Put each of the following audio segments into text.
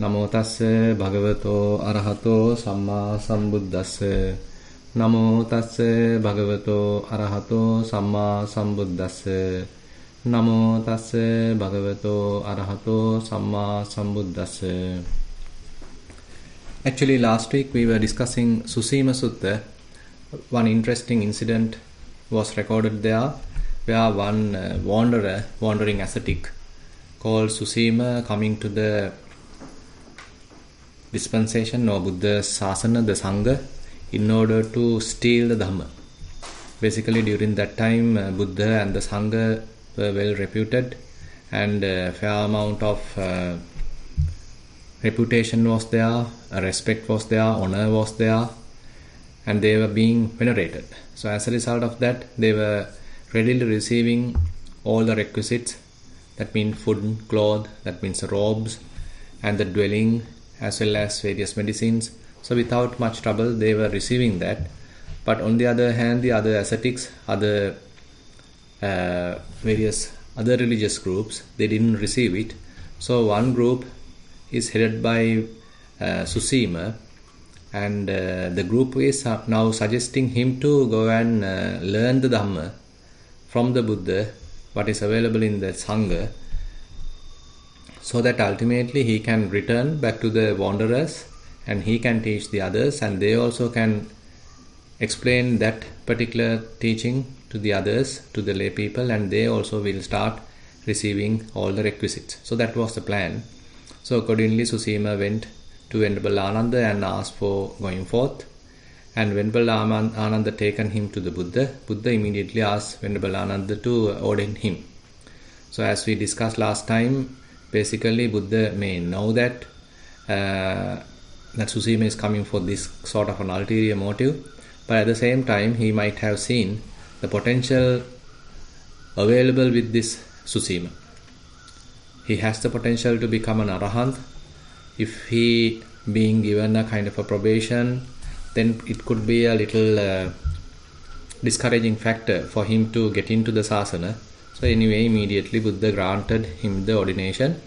Namo tassa bhagavato arahato samma sambuddhassa. Namo tassa bhagavato arahato samma sambuddhassa. Namo tassa bhagavato arahato samma sambuddhassa. Actually, last week we were discussing Susima Sutta. One interesting incident was recorded there, where one wandering ascetic called Susima, coming to the dispensation or Buddha Sasana, the Sangha, in order to steal the Dhamma. Basically, during that time, Buddha and the Sangha were well reputed, and a fair amount of reputation was there, respect was there, honor was there, and they were being venerated. So as a result of that, they were readily receiving all the requisites. That means food, cloth, that means robes, and the dwelling, as well as various medicines. So without much trouble, they were receiving that. But on the other hand, the other ascetics, various other religious groups, they didn't receive it. So one group is headed by Susima, and the group is now suggesting him to go and learn the Dhamma from the Buddha, what is available in the Sangha, so that ultimately he can return back to the wanderers and he can teach the others, and they also can explain that particular teaching to the others, to the lay people, and they also will start receiving all the requisites. So that was the plan. So accordingly, Susima went to Venerable Ananda and asked for going forth. And Venerable Ananda taken him to the Buddha. Buddha immediately asked Venerable Ananda to ordain him. So as we discussed last time, basically Buddha may know that Susima is coming for this sort of an ulterior motive, but at the same time he might have seen the potential available with this Susima. He has the potential to become an arahant. If he being given a kind of a probation, then it could be a little discouraging factor for him to get into the sasana. So anyway, immediately Buddha granted him the ordination.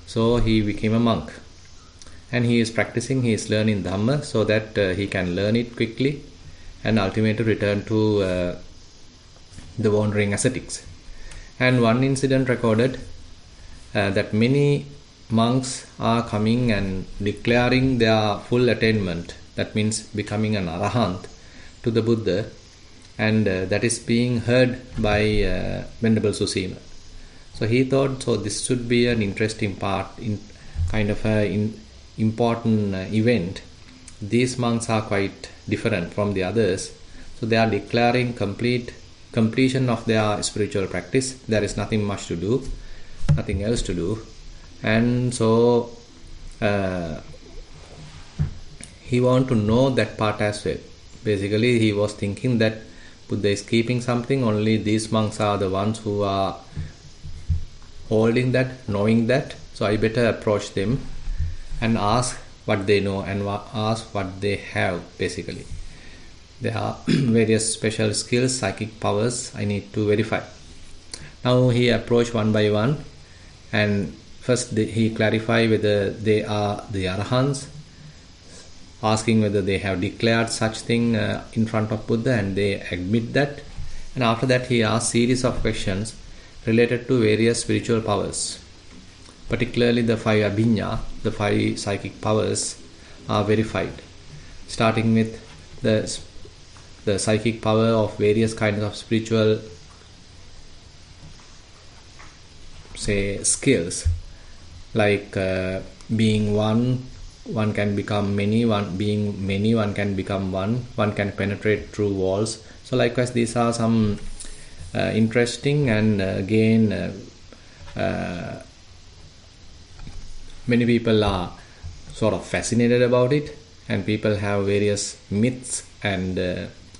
So he became a monk. And he is practicing, he is learning Dhamma so that he can learn it quickly and ultimately return to the wandering ascetics. And one incident recorded that many monks are coming and declaring their full attainment, that means becoming an arahant, to the Buddha, and that is being heard by Venerable Susima. So he thought, so this should be an interesting part, in kind of an important event. These monks are quite different from the others, so they are declaring completion of their spiritual practice. There is nothing much to do, nothing else to do. And so he wanted to know that part as well. Basically, he was thinking that Buddha is keeping something, only these monks are the ones who are holding that, knowing that. So I better approach them and ask what they know and ask what they have, basically. There are various special skills, psychic powers I need to verify. Now he approached one by one, and first he clarified whether they are the arahants, asking whether they have declared such thing in front of Buddha, and they admit that. And after that he asked series of questions related to various spiritual powers. Particularly the 5 abhinya, the 5 psychic powers are verified, starting with the psychic power of various kinds of spiritual, say, skills, like being one can become many, being many, one can become one can penetrate through walls. So likewise, these are some interesting, and again many people are sort of fascinated about it, and people have various myths and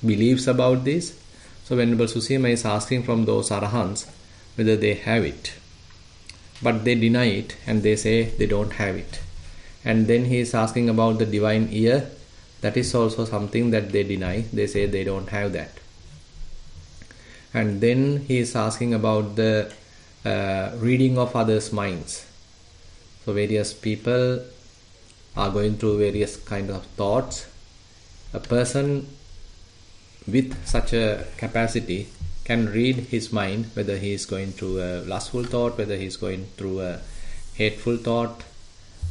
beliefs about this. So Venerable Susima is asking from those arahants whether they have it, but they deny it and they say they don't have it. And then he is asking about the divine ear. That is also something that they deny. They say they don't have that. And then he is asking about the reading of others' minds. So various people are going through various kind of thoughts, a person with such a capacity can read his mind, whether he is going through a lustful thought, whether he is going through a hateful thought,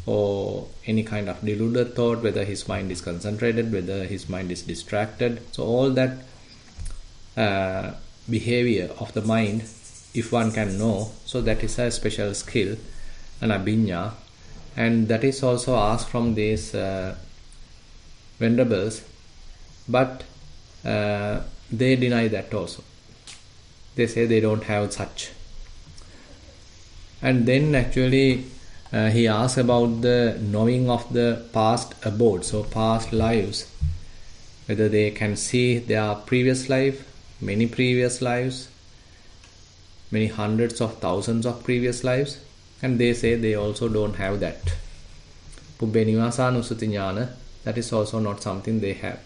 or any kind of deluded thought, whether his mind is concentrated, whether his mind is distracted. So all that behavior of the mind, if one can know, so that is a special skill, an abhinya, and that is also asked from these venerables, but they deny that also. They say they don't have such. And then actually he asks about the knowing of the past abodes, so past lives, whether they can see their previous life, many previous lives, many hundreds of thousands of previous lives, and they say they also don't have that. Pubbhe nivasanussati jnana, that is also not something they have.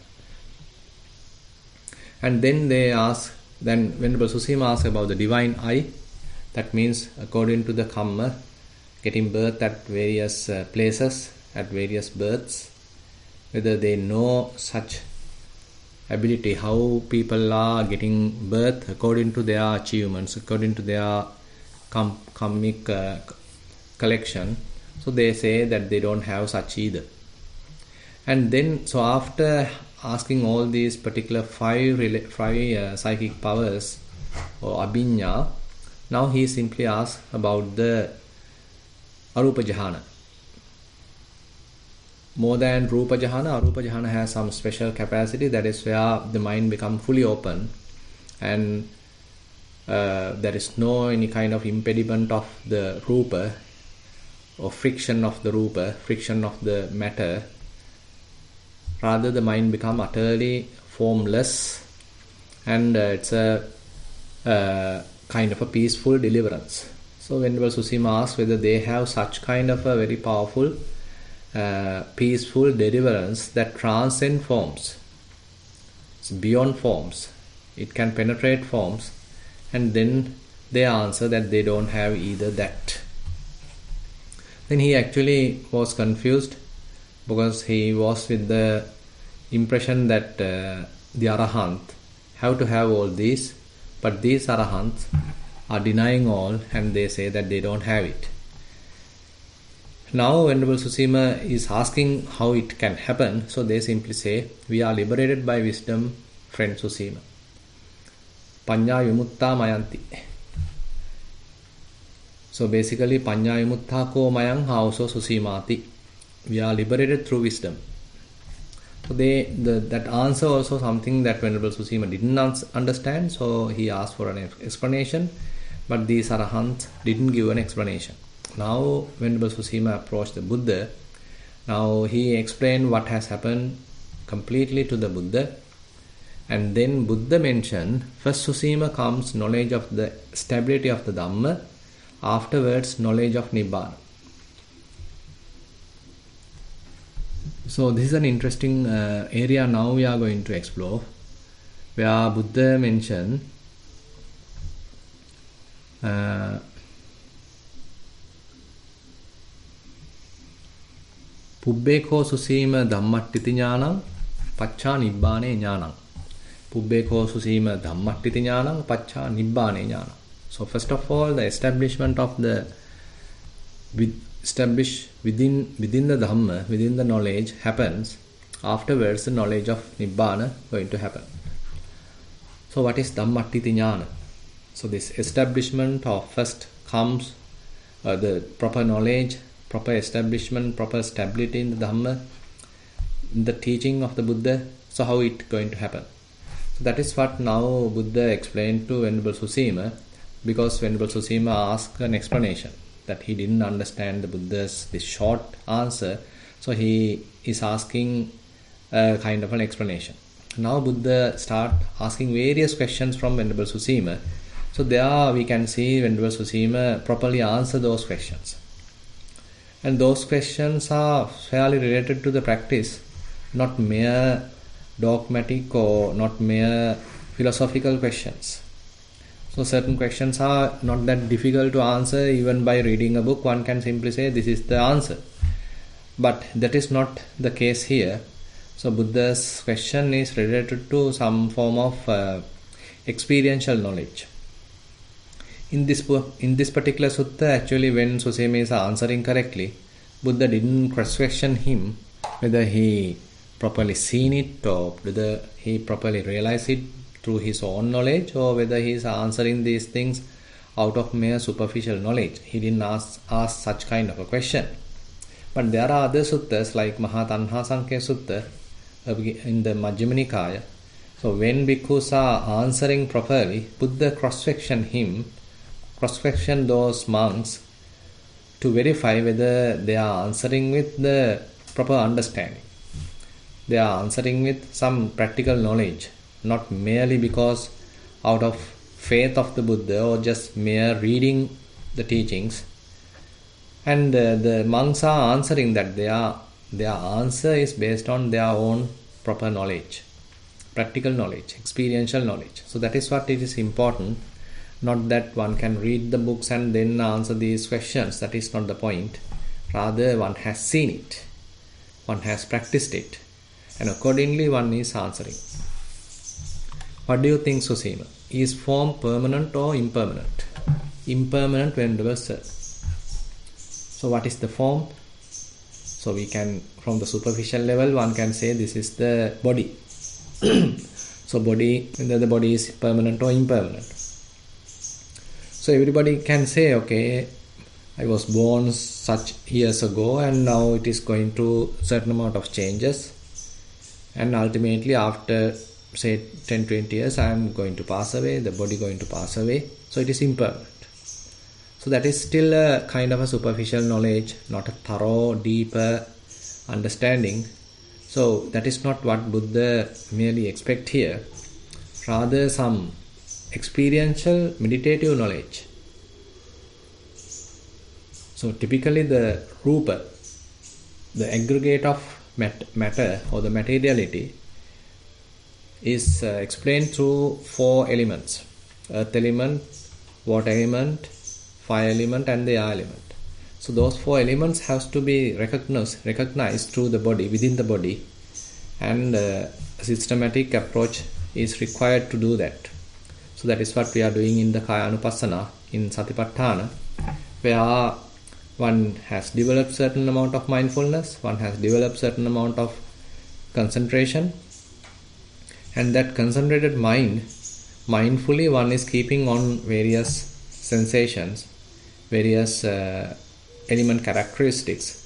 And then they ask, then Venerable Susima asks about the divine eye. That means according to the karma, getting birth at various places, at various births, whether they know such ability, how people are getting birth according to their achievements, according to their karmic collection. So they say that they don't have such either. And then, so after asking all these particular five psychic powers or abhinya, now he simply asks about the arupa jhana. More than rupa jhana, arupa jhana has some special capacity. That is where the mind becomes fully open, and there is no any kind of impediment of the rupa or friction of the rupa, friction of the matter. Rather, the mind becomes utterly formless, and it's a kind of a peaceful deliverance. So Venerable Susima asks whether they have such kind of a very powerful peaceful deliverance that transcends forms. It's beyond forms. It can penetrate forms, and then they answer that they don't have either that. Then he actually was confused, because he was with the impression that the Arahant have to have all these, but these Arahants are denying all, and they say that they don't have it. Now Venerable Susima is asking how it can happen, so they simply say, we are liberated by wisdom, friend Susima. Panya vimutta mayanti. So basically, panya vimutta ko mayang also Susimati. We are liberated through wisdom. So that answer also something that Venerable Susima didn't understand, so he asked for an explanation, but these Arahants didn't give an explanation. Now Venerable Susima approached the Buddha. Now he explained what has happened completely to the Buddha, and then Buddha mentioned, first Susima comes knowledge of the stability of the Dhamma, afterwards knowledge of Nibbana. So this is an interesting area now we are going to explore, where Buddha mentioned Pubbeko Susima Dhammattiti Jnanam Paccha Nibbane Jnanam. Pubbeko Susima Dhammattiti Jnanam Paccha Nibbane Jnanam. So first of all, the establishment of the established within the Dhamma, within the knowledge happens. Afterwards, the knowledge of Nibbana going to happen. So what is Dhammattiti Jnana? So this establishment of first comes the proper knowledge, proper establishment, proper stability in the Dhamma, in the teaching of the Buddha. So how it going to happen? So that is what now Buddha explained to Venerable Susima, because Venerable Susima asked an explanation that he didn't understand the Buddha's this short answer, so he is asking a kind of an explanation. Now Buddha start asking various questions from Venerable Susima. So there we can see Venerable Susima properly answer those questions. And those questions are fairly related to the practice, not mere dogmatic or not mere philosophical questions. So certain questions are not that difficult to answer. Even by reading a book, one can simply say this is the answer. But that is not the case here. So Buddha's question is related to some form of experiential knowledge. In this particular sutta, actually, when Susima is answering correctly, Buddha didn't question him whether he properly seen it or whether he properly realized it through his own knowledge or whether he is answering these things out of mere superficial knowledge. He didn't ask such kind of a question. But there are other suttas like Mahatanha Sankhya Sutta in the Majjhima Nikaya. So when bhikkhus are answering properly, Buddha cross-question those monks to verify whether they are answering with the proper understanding. They are answering with some practical knowledge, not merely because out of faith of the Buddha or just mere reading the teachings. And the monks are answering that their answer is based on their own proper knowledge, practical knowledge, experiential knowledge. So that is what it is important. Not that one can read the books and then answer these questions. That is not the point. Rather, one has seen it. One has practiced it. And accordingly, one is answering. What do you think, Susima? Is form permanent or impermanent? Impermanent, Venerable Sir. So what is the form? So we can, from the superficial level, one can say this is the body. So body, whether the body is permanent or impermanent. So everybody can say, okay, I was born such years ago and now it is going through certain amount of changes. And ultimately after, say, 10-20 years, I am going to pass away, the body going to pass away. So it is impermanent. So that is still a kind of a superficial knowledge, not a thorough, deeper understanding. So that is not what Buddha merely expects here. Rather some experiential, meditative knowledge. So typically the rupa, the aggregate of matter or the materiality is explained through 4 elements: earth element, water element, fire element and the air element. So those 4 elements have to be recognized through the body, within the body, and a systematic approach is required to do that. So that is what we are doing in the Kaya Anupassana, in Satipatthana, where one has developed certain amount of mindfulness, one has developed certain amount of concentration, and that concentrated mind, mindfully one is keeping on various sensations, various element characteristics,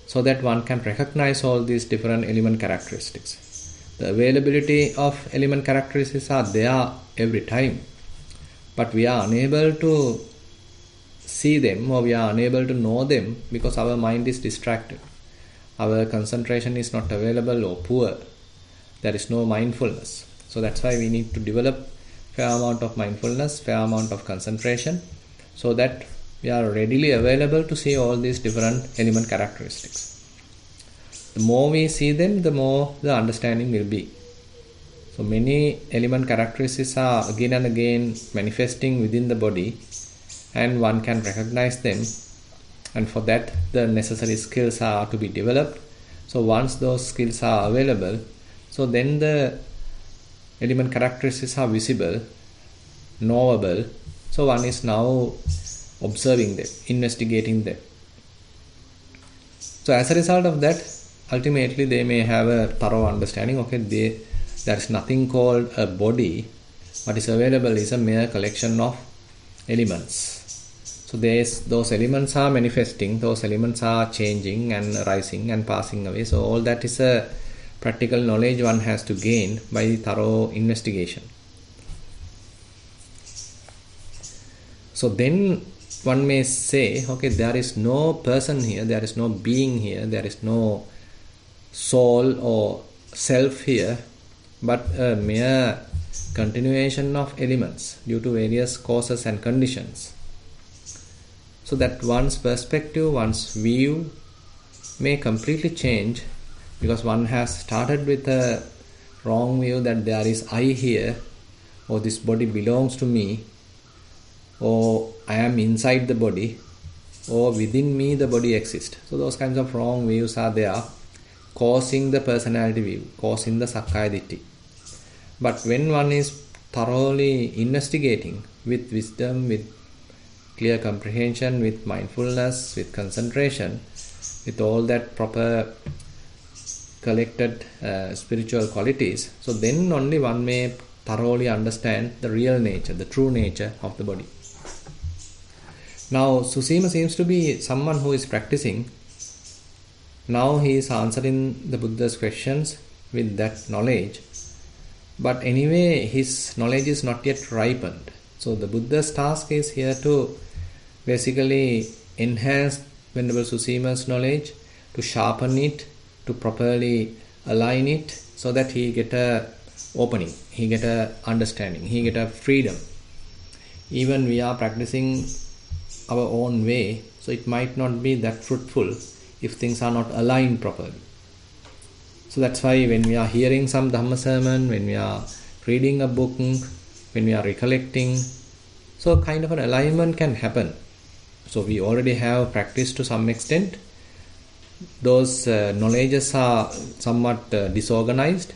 so that one can recognize all these different element characteristics. The availability of element characteristics are there every time, but we are unable to see them or we are unable to know them because our mind is distracted. Our concentration is not available or poor. There is no mindfulness. So that's why we need to develop fair amount of mindfulness, fair amount of concentration, so that we are readily available to see all these different element characteristics. The more we see them, the more the understanding will be. So many element characteristics are again and again manifesting within the body, and one can recognize them, and for that the necessary skills are to be developed. So once those skills are available, so then the element characteristics are visible, knowable. So one is now observing them, investigating them. So as a result of that, ultimately they may have a thorough understanding. Okay, there is nothing called a body. What is available is a mere collection of elements. So those elements are manifesting, those elements are changing and rising and passing away. So all that is a practical knowledge one has to gain by thorough investigation. So then one may say, okay, there is no person here, there is no being here, there is no soul or self here, but a mere continuation of elements due to various causes and conditions. So that one's perspective, one's view may completely change, because one has started with a wrong view that there is I here, or this body belongs to me, or I am inside the body. or within me the body exists. So those kinds of wrong views are there, causing the personality view, causing the Sakkaya Ditthi. But when one is thoroughly investigating with wisdom, with clear comprehension, with mindfulness, with concentration, with all that proper collected spiritual qualities, so then only one may thoroughly understand the real nature, the true nature of the body. Now, Susima seems to be someone who is practicing. Now he is answering the Buddha's questions with that knowledge. But anyway, his knowledge is not yet ripened. So the Buddha's task is here to basically enhance Venerable Susima's knowledge, to sharpen it, to properly align it, so that he get a opening, he get a understanding, he get a freedom. Even we are practicing our own way, so it might not be that fruitful if things are not aligned properly. So that's why when we are hearing some Dhamma sermon, when we are reading a book, when we are recollecting, so kind of an alignment can happen. So we already have practice to some extent. Those knowledges are somewhat disorganized.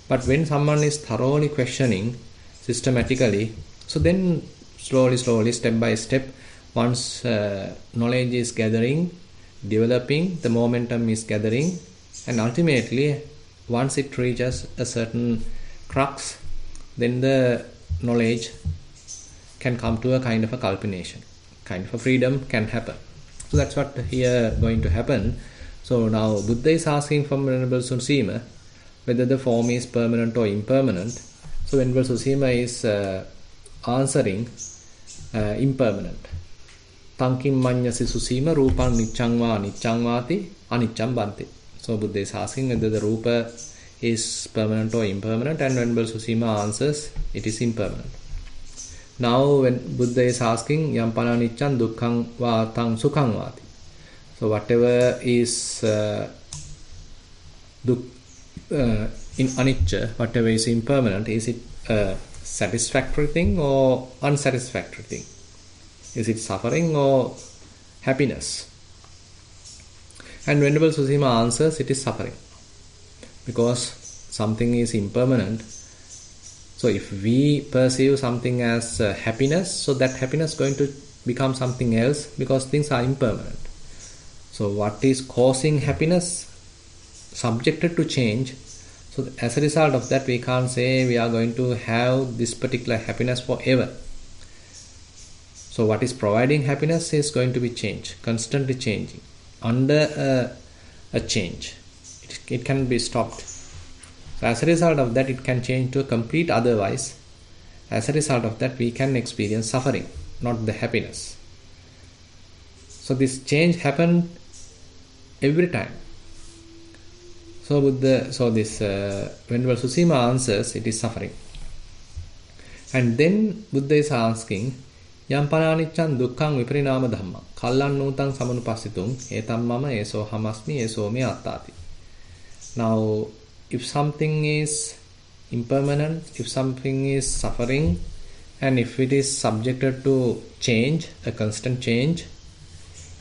But when someone is thoroughly questioning systematically, so then slowly, step by step, once knowledge is gathering, developing, the momentum is gathering, and ultimately, once it reaches a certain crux, then the knowledge can come to a kind of a culmination, kind of a freedom can happen. So that's what here going to happen. So now Buddha is asking from Venerable Susima whether the form is permanent or impermanent. So Venerable Susima is answering impermanent. Tankim manyasi Susima rupang niccang vati aniccam bante. So Buddha is asking whether the rupa is permanent or impermanent, and Venerable Susima answers it is impermanent. Now when Buddha is asking yampana niccang dukkhang vatang sukhang vati. So whatever is in anicca, whatever is impermanent, is it a satisfactory thing or unsatisfactory thing? Is it suffering or happiness? And Venerable Susima answers it is suffering. Because something is impermanent, so if we perceive something as happiness, so that happiness is going to become something else because things are impermanent. So what is causing happiness? Subjected to change. So as a result of that, we can't say we are going to have this particular happiness forever. So what is providing happiness is going to be changed, constantly changing. Under a change, it can be stopped. So as a result of that, it can change to a complete otherwise. As a result of that, we can experience suffering, not the happiness. So this change happened every time. So this Venerable Susima answers it is suffering. And then Buddha is asking yampananiccan dukkhang viparinama dhamma kallannutam samanupassitum etam mama eso hamasmi eso me attati. Now if something is impermanent, if something is suffering, and if it is subjected to change, a constant change,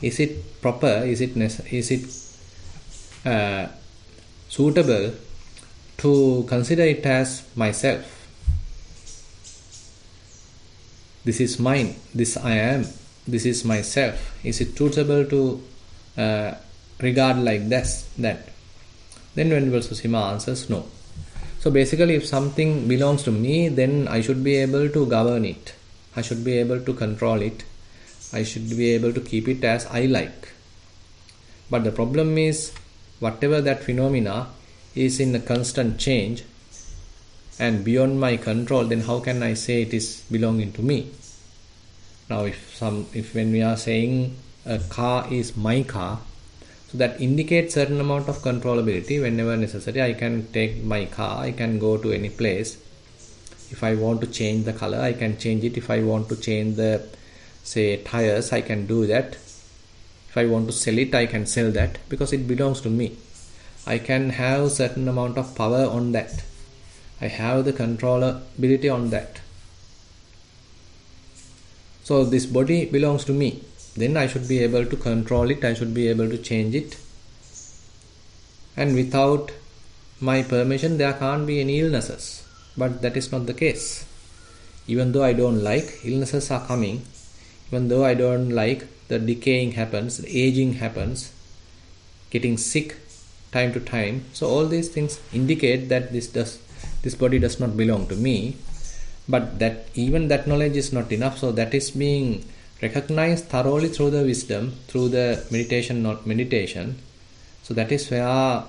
is it proper, is it suitable to consider it as myself? This is mine, this I am, this is myself. Is it suitable to regard like this, that? Then Venerable Susima answers no. So basically, if something belongs to me, then I should be able to govern it. I should be able to control it. I should be able to keep it as I like. But the problem is, whatever that phenomena is in a constant change and beyond my control, then how can I say it is belonging to me? Now if when we are saying a car is my car, so that indicates certain amount of controllability. Whenever necessary, I can take my car, I can go to any place. If I want to change the color, I can change it. If I want to change the, say, tires, I can do that. If I want to sell it, I can sell that because it belongs to me. I can have certain amount of power on that. I have the controllability on that. So this body belongs to me. then I should be able to control it, I should be able to change it. And without my permission, there can't be any illnesses. But that is not the case. Even though I don't like, illnesses are coming. Even though I don't like, the decaying happens, the aging happens, getting sick time to time. So all these things indicate that this body does not belong to me. But that even that knowledge is not enough. So that is being recognized thoroughly through the wisdom, through the meditation. So that is where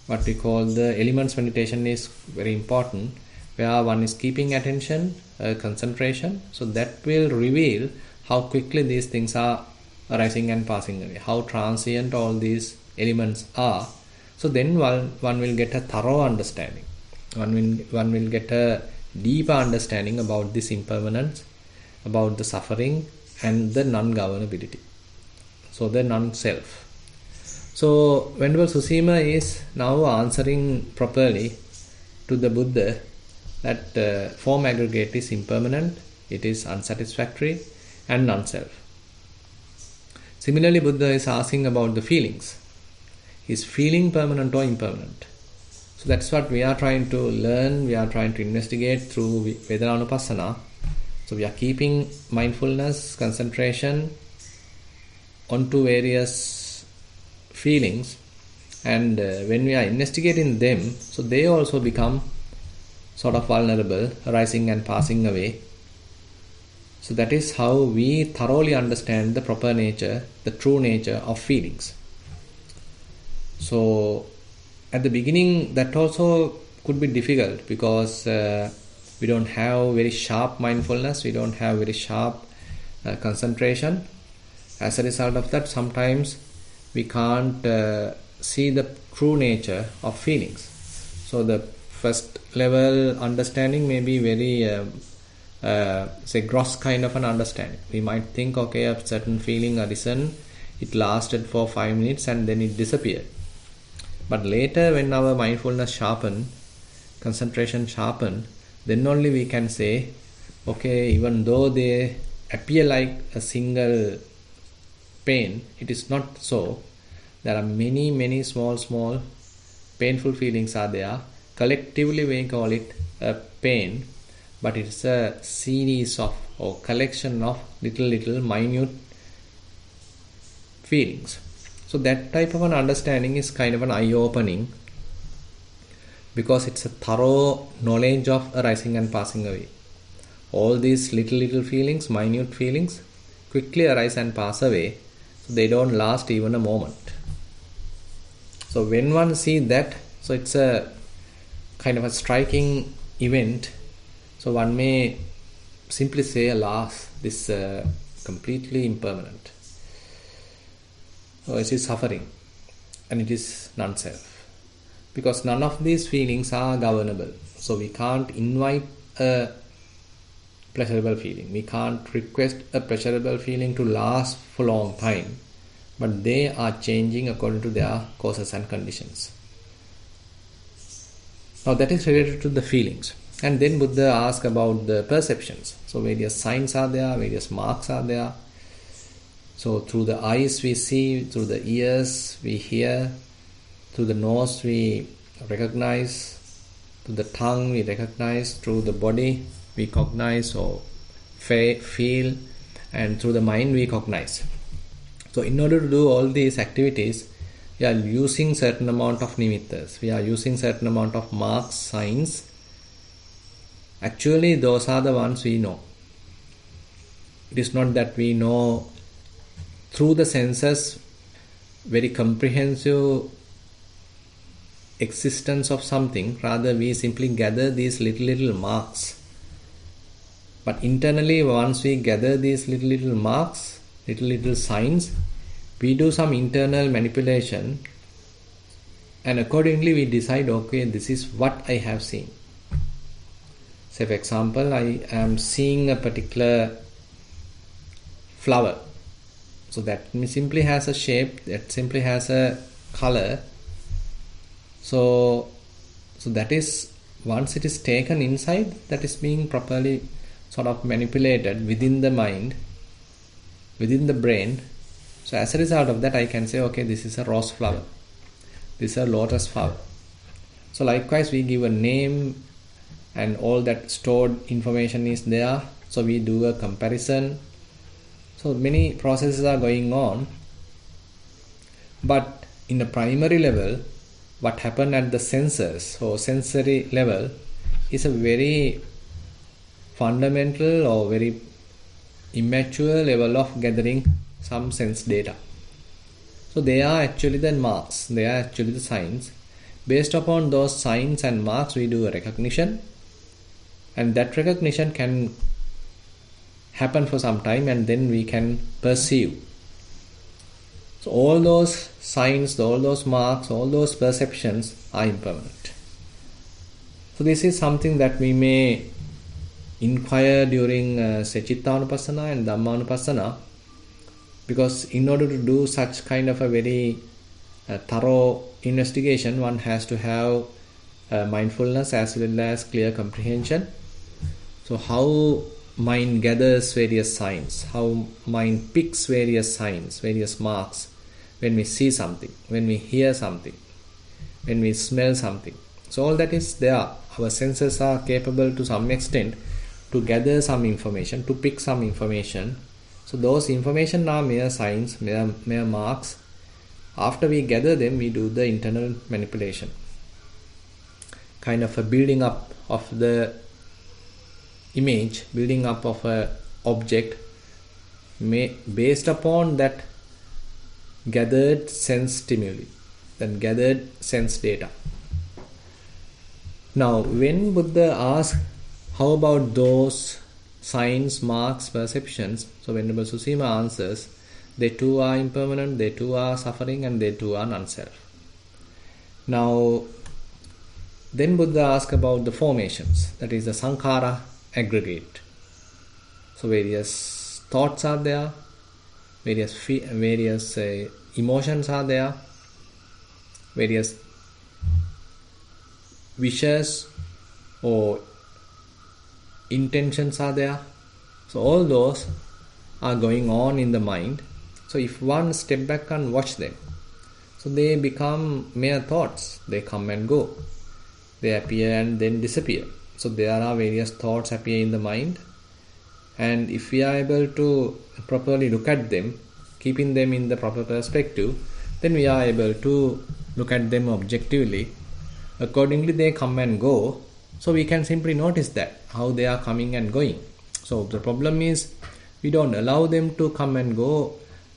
what we call the elements meditation is very important, where one is keeping attention, concentration. So that will reveal how quickly these things are arising and passing away, how transient all these elements are. So then one will get a thorough understanding. One will get a deeper understanding about this impermanence, about the suffering and the non-governability. So the non-self. So Venerable Susima is now answering properly to the Buddha that form aggregate is impermanent, it is unsatisfactory and non-self. Similarly, Buddha is asking about the feelings. Is feeling permanent or impermanent? So that's what we are trying to learn, we are trying to investigate through Vedananupassana. So we are keeping mindfulness, concentration onto various feelings, and when we are investigating them, so they also become sort of vulnerable, arising and passing away. So that is how we thoroughly understand the proper nature, the true nature of feelings. So at the beginning that also could be difficult because we don't have very sharp mindfulness, we don't have very sharp concentration. As a result of that, sometimes we can't see the true nature of feelings. So the first level understanding may be very say gross kind of an understanding. We might think, okay, a certain feeling arisen, it lasted for 5 minutes and then it disappeared. But later when our mindfulness sharpen, concentration sharpen, then only we can say, okay, even though they appear like a single pain, it is not so. There are many small painful feelings are there. Collectively we call it a pain, but it's a series of or collection of little minute feelings. So that type of an understanding is kind of an eye-opening because it's a thorough knowledge of arising and passing away. All these little feelings, minute feelings, quickly arise and pass away. So they don't last even a moment. So when one sees that, so it's a kind of a striking event. So one may simply say, alas, this completely impermanent. So it is suffering and it is non-self. Because none of these feelings are governable. So we can't invite a pleasurable feeling. We can't request a pleasurable feeling to last for a long time. But they are changing according to their causes and conditions. Now that is related to the feelings. And then Buddha asks about the perceptions. So various signs are there, various marks are there. So through the eyes we see, through the ears we hear, through the nose we recognize, through the tongue we recognize, through the body we cognize or feel, and through the mind we cognize. So in order to do all these activities, we are using certain amount of nimittas, we are using certain amount of marks, signs. Actually those are the ones we know. It is not that we know through the senses very comprehensive existence of something, rather we simply gather these little marks. But internally, once we gather these little marks, little signs, we do some internal manipulation and accordingly we decide, okay, this is what I have seen. Say for example, I am seeing a particular flower. So that simply has a shape, that simply has a color. So that is, once it is taken inside, that is being properly sort of manipulated within the mind. within the brain. So as a result of that, I can say, okay, this is a rose flower, this is a lotus flower. So likewise, we give a name and all that stored information is there. So we do a comparison. So many processes are going on. But in the primary level, what happened at the senses or sensory level is a very fundamental or very immature level of gathering some sense data. So they are actually the marks, they are actually the signs. Based upon those signs and marks, we do a recognition, and that recognition can happen for some time, and then we can perceive. So all those signs, all those marks, all those perceptions are impermanent. So this is something that we may inquire during Chittanupassana and Dhammanupassana, because in order to do such kind of a very thorough investigation, one has to have mindfulness as well as clear comprehension. So how mind gathers various signs, how mind picks various signs, various marks when we see something, when we hear something, when we smell something. So all that is there. Our senses are capable to some extent to gather some information, to pick some information. So those information are mere signs, mere marks. After we gather them, we do the internal manipulation, kind of a building up of the image, building up of a object based upon that gathered sense stimuli, then gathered sense data. Now, when Buddha asks, how about those signs, marks, perceptions? So Venerable Susima answers, they too are impermanent, they too are suffering, and they too are non-self. Now, then Buddha asks about the formations, that is the sankhara aggregate. So various thoughts are there, various emotions are there, various wishes or intentions are there. So all those are going on in the mind. So if one step back and watch them, so they become mere thoughts. They come and go. They appear and then disappear. So there are various thoughts appear in the mind, and if we are able to properly look at them, keeping them in the proper perspective, then we are able to look at them objectively. Accordingly, they come and go. So we can simply notice that, how they are coming and going. So the problem is, we don't allow them to come and go.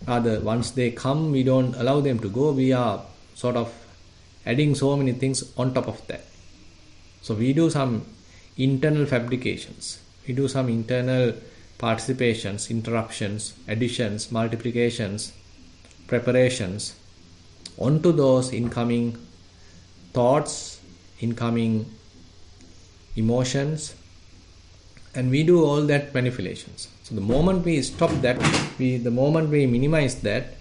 Rather, once they come, we don't allow them to go. We are sort of adding so many things on top of that. So we do some internal fabrications. We do some internal participations, interruptions, additions, multiplications, preparations onto those incoming thoughts, incoming emotions, and we do all that manipulations. So the moment we stop that, the moment we minimize that,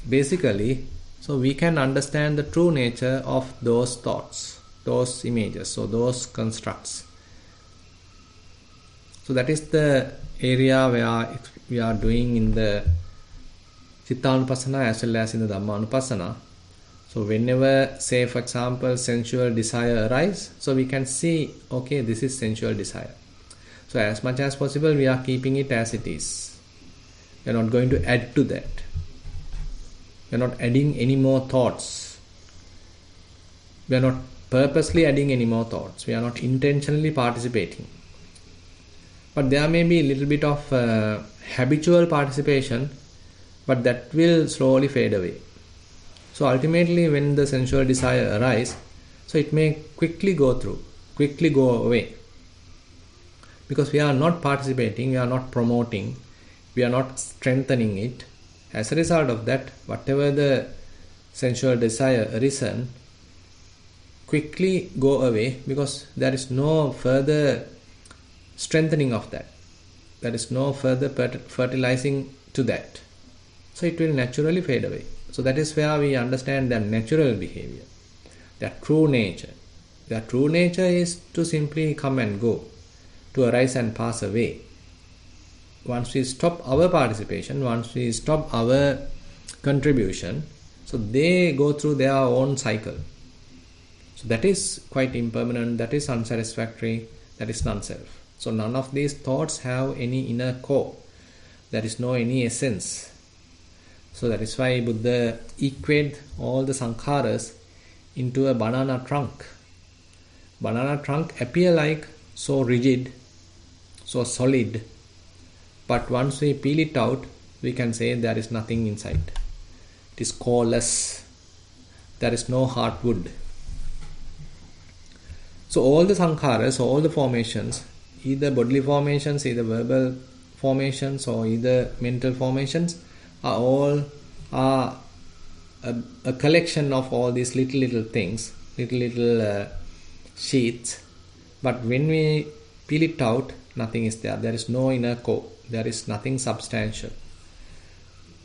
basically, so we can understand the true nature of those thoughts, those images, so those constructs. So that is the area where we are doing in the Chittanupassana as well as in the Dhammanupassana. So whenever, say for example, sensual desire arises, so we can see, okay, this is sensual desire. So as much as possible, we are keeping it as it is. We are not going to add to that. We are not adding any more thoughts. We are not purposely adding any more thoughts. We are not intentionally participating. But there may be a little bit of habitual participation, but that will slowly fade away. So ultimately, when the sensual desire arises, so it may quickly go away. Because we are not participating, we are not promoting, we are not strengthening it. As a result of that, whatever the sensual desire arisen, quickly go away, because there is no further strengthening of that. There is no further fertilizing to that. So it will naturally fade away. So that is where we understand their natural behavior, their true nature. Their true nature is to simply come and go, to arise and pass away. once we stop our participation, once we stop our contribution, so they go through their own cycle. So that is quite impermanent, that is unsatisfactory, that is non-self. So none of these thoughts have any inner core. There is no any essence. So that is why Buddha equate all the sankharas into a banana trunk. Banana trunk appear like so rigid, so solid, but once we peel it out, we can say there is nothing inside. It is coreless. There is no hardwood. So all the sankharas, all the formations, either bodily formations, either verbal formations, or either mental formations, are all a collection of all these little things, little sheets. But when we peel it out, nothing is there. There is no inner core. There is nothing substantial.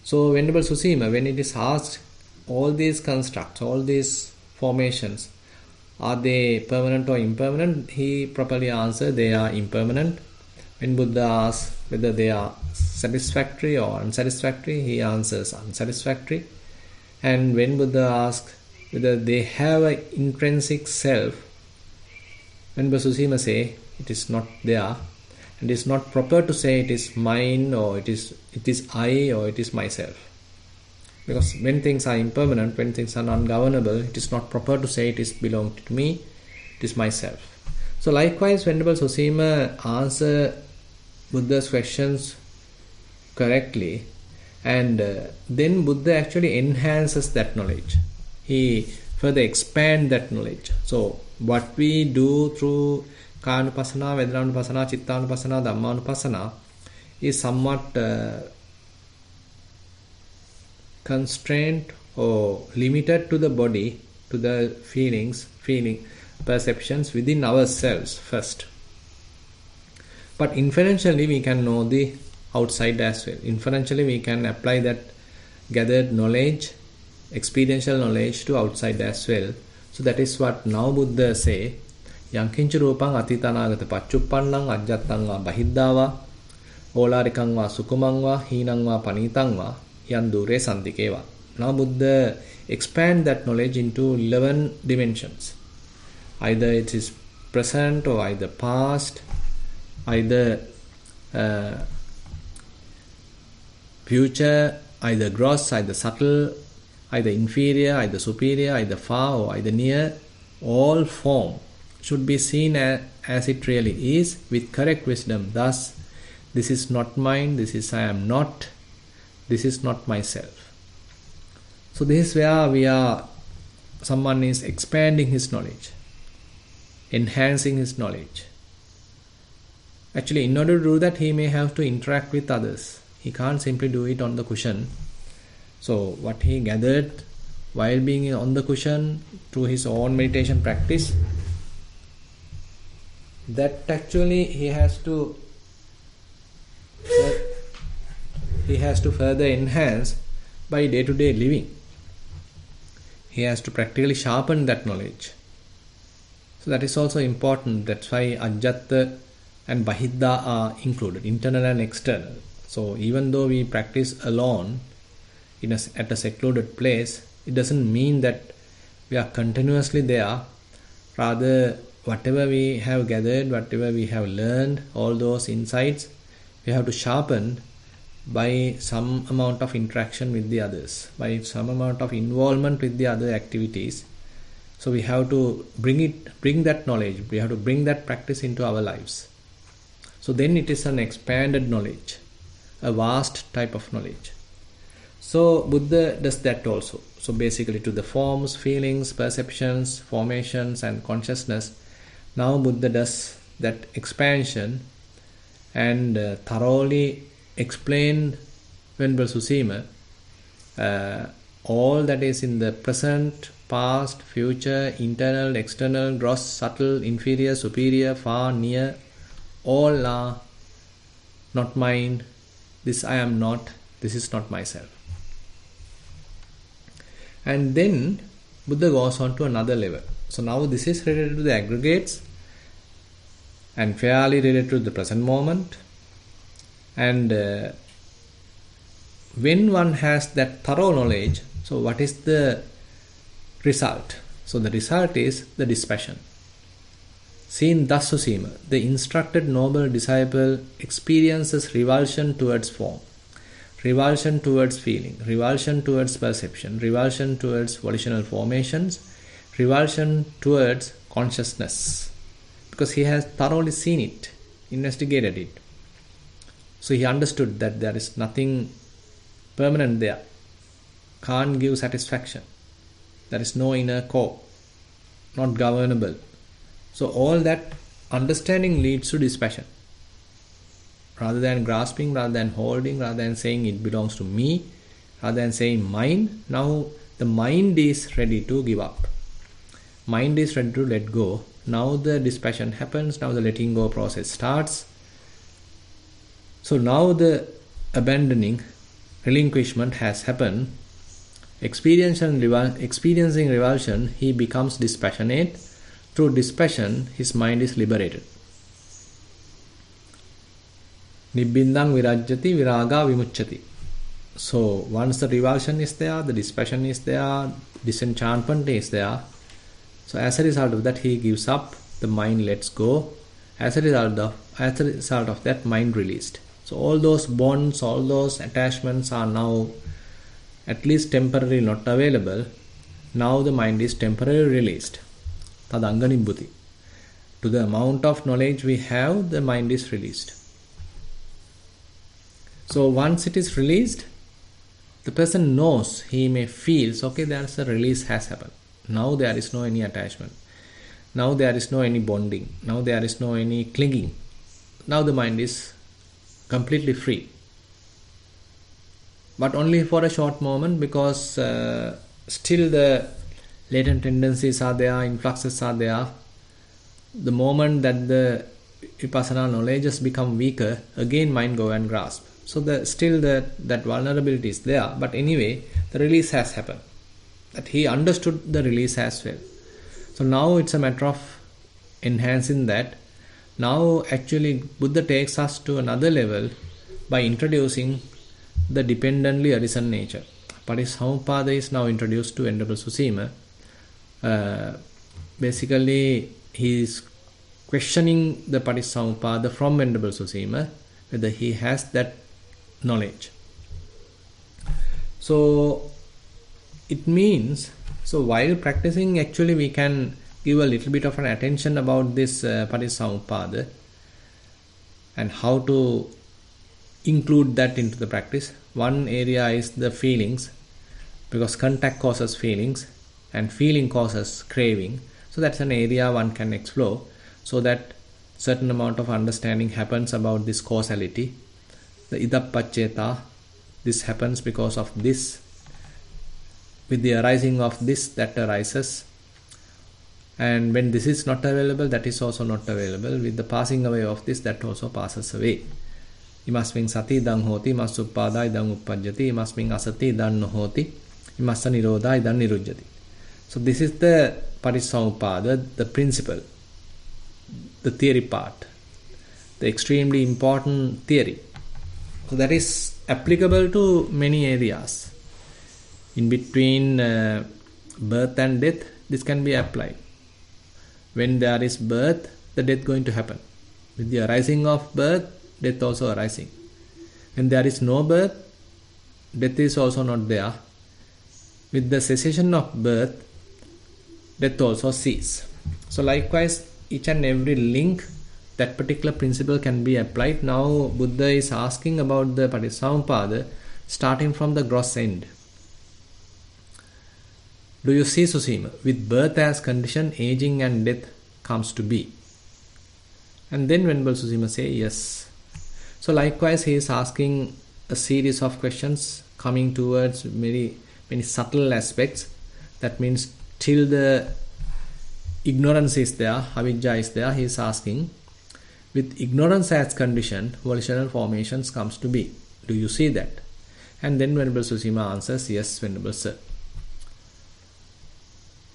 So Venerable Susima, when it is asked, all these constructs, all these formations, are they permanent or impermanent? He properly answered, they are impermanent. When Buddha asks whether they are satisfactory or unsatisfactory, he answers unsatisfactory. And when Buddha asks whether they have an intrinsic self, when Susima say it is not there, and it is not proper to say it is mine, or it is I, or it is myself. Because when things are impermanent, when things are ungovernable, it is not proper to say it is belong to me, it is myself. So likewise, Venerable Susima answer Buddha's questions correctly, and then Buddha actually enhances that knowledge. He further expand that knowledge. So what we do through Kānupassana, Vedananupassana, Cittanupassana, Dhammanupassana is somewhat constrained or limited to the body, to the feeling perceptions within ourselves first. But inferentially we can know the outside as well. Inferentially we can apply that gathered knowledge, experiential knowledge, to outside as well. So that is what now Buddha say, Yankincha rupang atitanagata paccupannang ajjattang va bahiddha va olarikang va sukumang va hinang va panitang va yan dure santike va. Now Buddha expand that knowledge into 11 dimensions. Either it is present, or either past, either future, either gross, either subtle, either inferior, either superior, either far, or either near. All form should be seen as it really is, with correct wisdom. Thus, this is not mine, this is I am not, this is not myself. So this is where someone is expanding his knowledge, enhancing his knowledge. Actually, in order to do that, he may have to interact with others. He can't simply do it on the cushion. So what he gathered while being on the cushion through his own meditation practice, that actually he has to further enhance by day-to-day living. He has to practically sharpen that knowledge. So that is also important. That's why ajjatta and bahiddha are included, internal and external. So even though we practice alone at a secluded place, it doesn't mean that we are continuously there. Rather, whatever we have gathered, whatever we have learned, all those insights, we have to sharpen by some amount of interaction with the others, by some amount of involvement with the other activities. So we have to bring that knowledge, we have to bring that practice into our lives. So then it is an expanded knowledge, a vast type of knowledge. So Buddha does that also. So basically to the forms, feelings, perceptions, formations and consciousness, now Buddha does that expansion and thoroughly explained Venerable Susima all that is in the present, past, future, internal, external, gross, subtle, inferior, superior, far, near, all are not mine, this I am not, this is not myself. And then Buddha goes on to another level. So now this is related to the aggregates and fairly related to the present moment And when one has that thorough knowledge, so what is the result? So the result is the dispassion. Seen thus Susima, the instructed noble disciple experiences revulsion towards form, revulsion towards feeling, revulsion towards perception, revulsion towards volitional formations, revulsion towards consciousness. Because he has thoroughly seen it, investigated it. So he understood that there is nothing permanent there, can't give satisfaction. There is no inner core, not governable. So all that understanding leads to dispassion. Rather than grasping, rather than holding, rather than saying it belongs to me, rather than saying mine, now the mind is ready to give up. Mind is ready to let go. Now the dispassion happens, now the letting go process starts. So now the abandoning, relinquishment has happened. Experiencing revulsion, he becomes dispassionate. Through dispassion, his mind is liberated. Nibbindang virajyati viraga vimuchyati. So once the revulsion is there, the dispassion is there, disenchantment is there. So as a result of that, he gives up, the mind lets go. As a result of that, mind released. So all those bonds, all those attachments are now at least temporarily not available. Now the mind is temporarily released. Tadanga nibbhuti. To the amount of knowledge we have, the mind is released. So once it is released, the person knows, he may feel, okay, there's a release has happened. Now there is no any attachment. Now there is no any bonding. Now there is no any clinging. Now the mind is completely free. But only for a short moment, because still the latent tendencies are there, influxes are there. The moment that the vipassana knowledge has become weaker, again mind go and grasp. So still that vulnerability is there. But anyway, the release has happened. That he understood the release as well. So now it's a matter of enhancing that. Now actually Buddha takes us to another level by introducing the dependently arisen nature. Patissamuppada is now introduced to Venerable Susima. Basically, he is questioning the Patissamuppada from Venerable Susima, whether he has that knowledge. So it means, so while practicing, actually we can give a little bit of an attention about this Patissamuppada and how to include that into the practice. One area is the feelings, because contact causes feelings and feeling causes craving. So that's an area one can explore, so that certain amount of understanding happens about this causality. The idappaccheta, this happens because of this. With the arising of this, that arises. And when this is not available, that is also not available. With the passing away of this, that also passes away. Imasmin sati idang hoti, imas uppada idang uppajjati, imasmin asati idang nohoti, imassa nirodha idang nirujjati. So this is the Patissamuppada, the principle, the theory part, the extremely important theory. So that is applicable to many areas. In between birth and death, this can be applied. When there is birth, the death going to happen. With the arising of birth, death also arising. When there is no birth, death is also not there. With the cessation of birth, death also cease. So likewise, each and every link, that particular principle can be applied. Now Buddha is asking about the Patissamuppada starting from the gross end. Do you see, Susima? With birth as condition, aging and death comes to be. And then Venerable Susima say yes. So likewise, he is asking a series of questions coming towards many subtle aspects. That means till the ignorance is there, avidya is there, he is asking, with ignorance as condition, volitional formations comes to be. Do you see that? And then Venerable Susima answers, yes, Venerable Sir.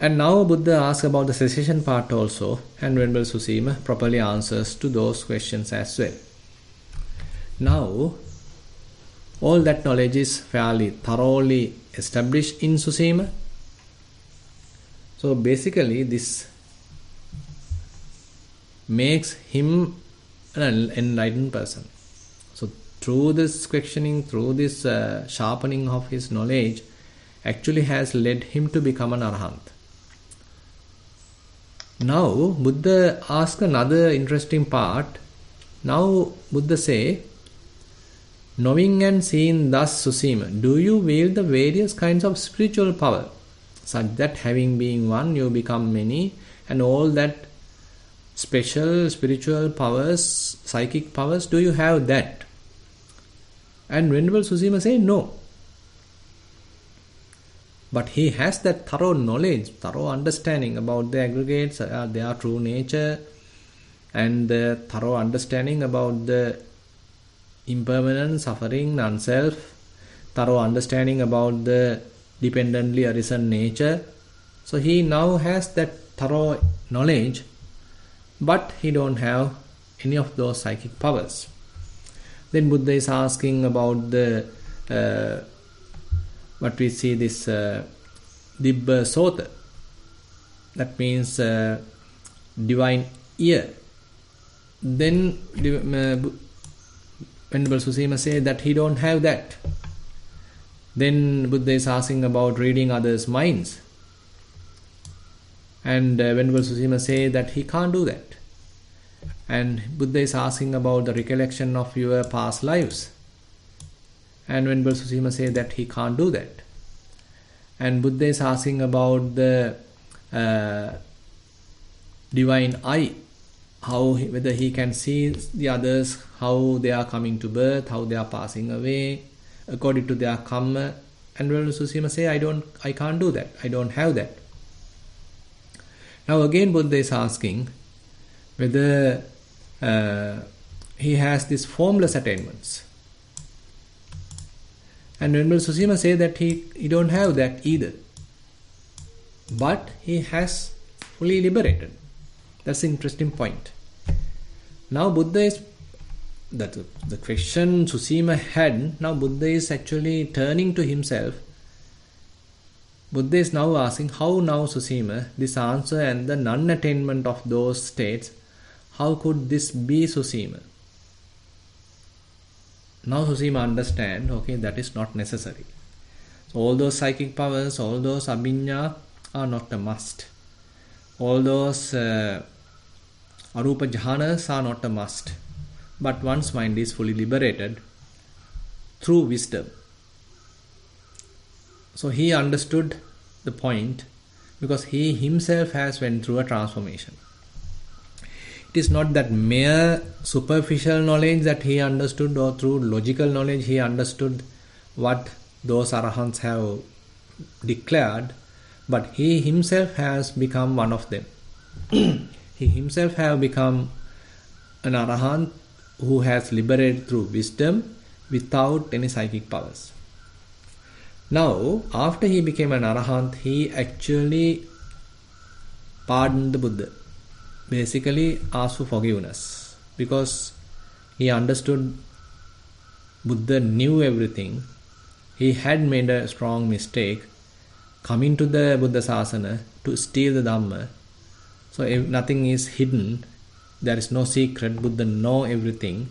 And now Buddha asks about the cessation part also, and Venerable Susima properly answers to those questions as well. Now, all that knowledge is fairly thoroughly established in Susima. So basically, this makes him an enlightened person. So through this questioning, through this sharpening of his knowledge, actually has led him to become an arahant. Now, Buddha asks another interesting part. Now, Buddha say, knowing and seeing thus, Susima, do you wield the various kinds of spiritual power, such that having been one, you become many, and all that special spiritual powers, psychic powers, do you have that? And Venerable Susima say, no. But he has that thorough knowledge, thorough understanding about the aggregates, their true nature, and the thorough understanding about the impermanence, suffering, non-self, thorough understanding about the dependently arisen nature. So he now has that thorough knowledge, but he don't have any of those psychic powers. Then Buddha is asking about the what we see this Dibba Sota, that means divine ear. Then Venerable Susima say that he don't have that. Then Buddha is asking about reading others' minds, and Venerable Susima say that he can't do that. And Buddha is asking about the recollection of your past lives, and Venerable Susima say that he can't do that. And Buddha is asking about the divine eye, whether he can see the others, how they are coming to birth, how they are passing away, according to their karma. And Venerable Susima say, I can't do that. I don't have that. Now again Buddha is asking whether he has these formless attainments. And Venerable Susima say that he don't have that either. But he has fully liberated. That's an interesting point. Now Buddha is, that the question Susima had, now Buddha is actually turning to himself. Buddha is now asking, how now Susima, this answer and the non-attainment of those states, how could this be Susima? Now Susima understand, okay, that is not necessary. So all those psychic powers, all those abhinya are not a must. All those arupa jhanas are not a must. But one's mind is fully liberated through wisdom. So he understood the point because he himself has went through a transformation. It is not that mere superficial knowledge that he understood, or through logical knowledge he understood what those arahants have declared, but he himself has become one of them. He himself have become an arahant who has liberated through wisdom without any psychic powers. Now, after he became an arahant, he actually pardoned the Buddha. Basically asked for forgiveness, because he understood Buddha knew everything. He had made a strong mistake coming to the Buddha Sasana to steal the Dhamma. So if nothing is hidden, there is no secret, Buddha know everything.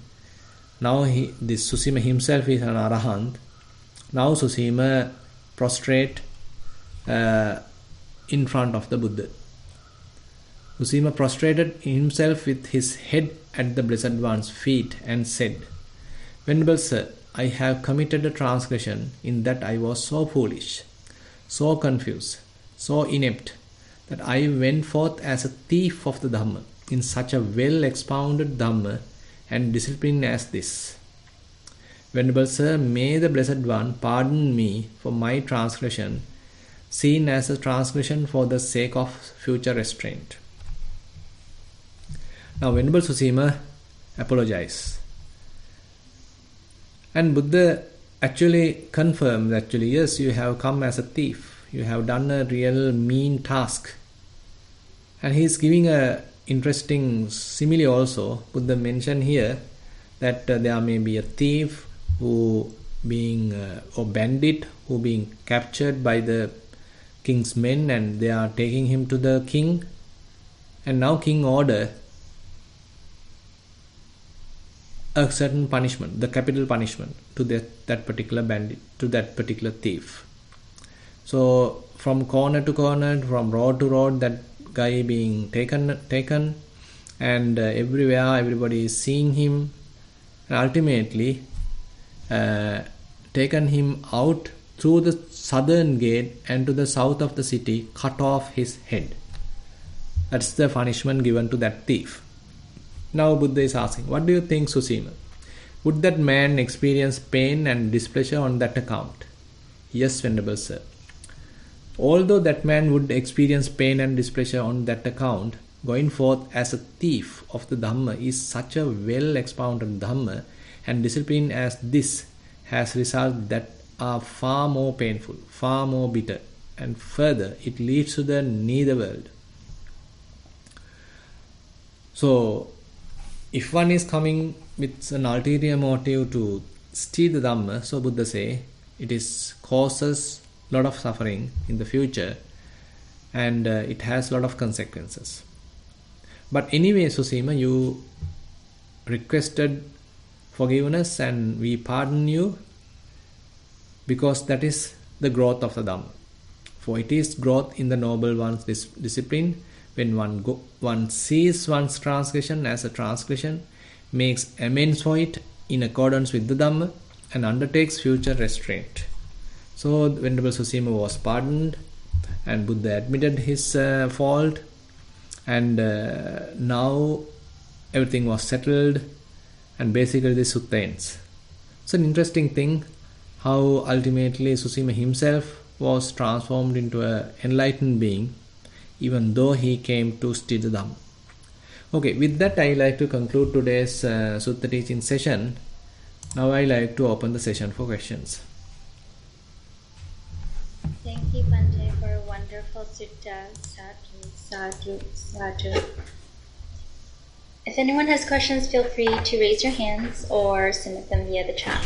Now this Susima himself is an arahant. Now Susima prostrate in front of the Buddha. Susima prostrated himself with his head at the Blessed One's feet and said, Venerable Sir, I have committed a transgression in that I was so foolish, so confused, so inept, that I went forth as a thief of the Dhamma in such a well-expounded Dhamma and discipline as this. Venerable Sir, may the Blessed One pardon me for my transgression, seen as a transgression for the sake of future restraint. Now Venerable Susima apologized. And Buddha actually confirmed, yes, you have come as a thief. You have done a real mean task. And he is giving a interesting simile also. Buddha mentioned here that there may be a thief who being or bandit who being captured by the king's men, and they are taking him to the king, and now king order a certain punishment, the capital punishment to that particular bandit, to that particular thief. So from corner to corner, from road to road, that guy being taken, and everywhere everybody is seeing him, and ultimately taken him out through the southern gate and to the south of the city, cut off his head. That's the punishment given to that thief. Now Buddha is asking, what do you think, Susima? Would that man experience pain and displeasure on that account? Yes, Venerable Sir. Although that man would experience pain and displeasure on that account, going forth as a thief of the Dhamma is such a well expounded Dhamma, and discipline as this has results that are far more painful, far more bitter, and further it leads to the nether world. So, if one is coming with an ulterior motive to steal the Dhamma, so Buddha say, it is causes a lot of suffering in the future, and it has a lot of consequences. But anyway, Susima, you requested forgiveness and we pardon you, because that is the growth of the Dhamma. For it is growth in the noble one's discipline. When one sees one's transgression as a transgression, makes amends for it in accordance with the Dhamma, and undertakes future restraint. So Venerable Susima was pardoned, and Buddha admitted his fault, and now everything was settled, and basically the sutta ends. It's an interesting thing how ultimately Susima himself was transformed into an enlightened being, even though he came to steal the Dhamma. Okay, with that I like to conclude today's sutta teaching session. Now I like to open the session for questions. Thank you, Bhante, for a wonderful sutta. Sadhu, sadhu, sadhu. If anyone has questions, feel free to raise your hands or submit them via the chat.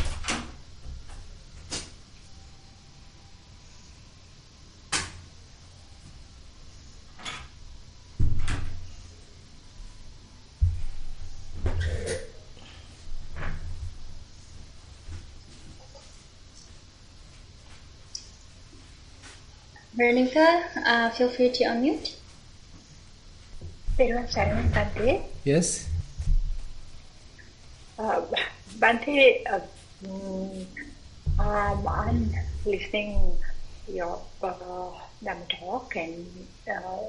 Veronica, feel free to unmute. Yes? Bhante, I'm listening your Dhamma talk, and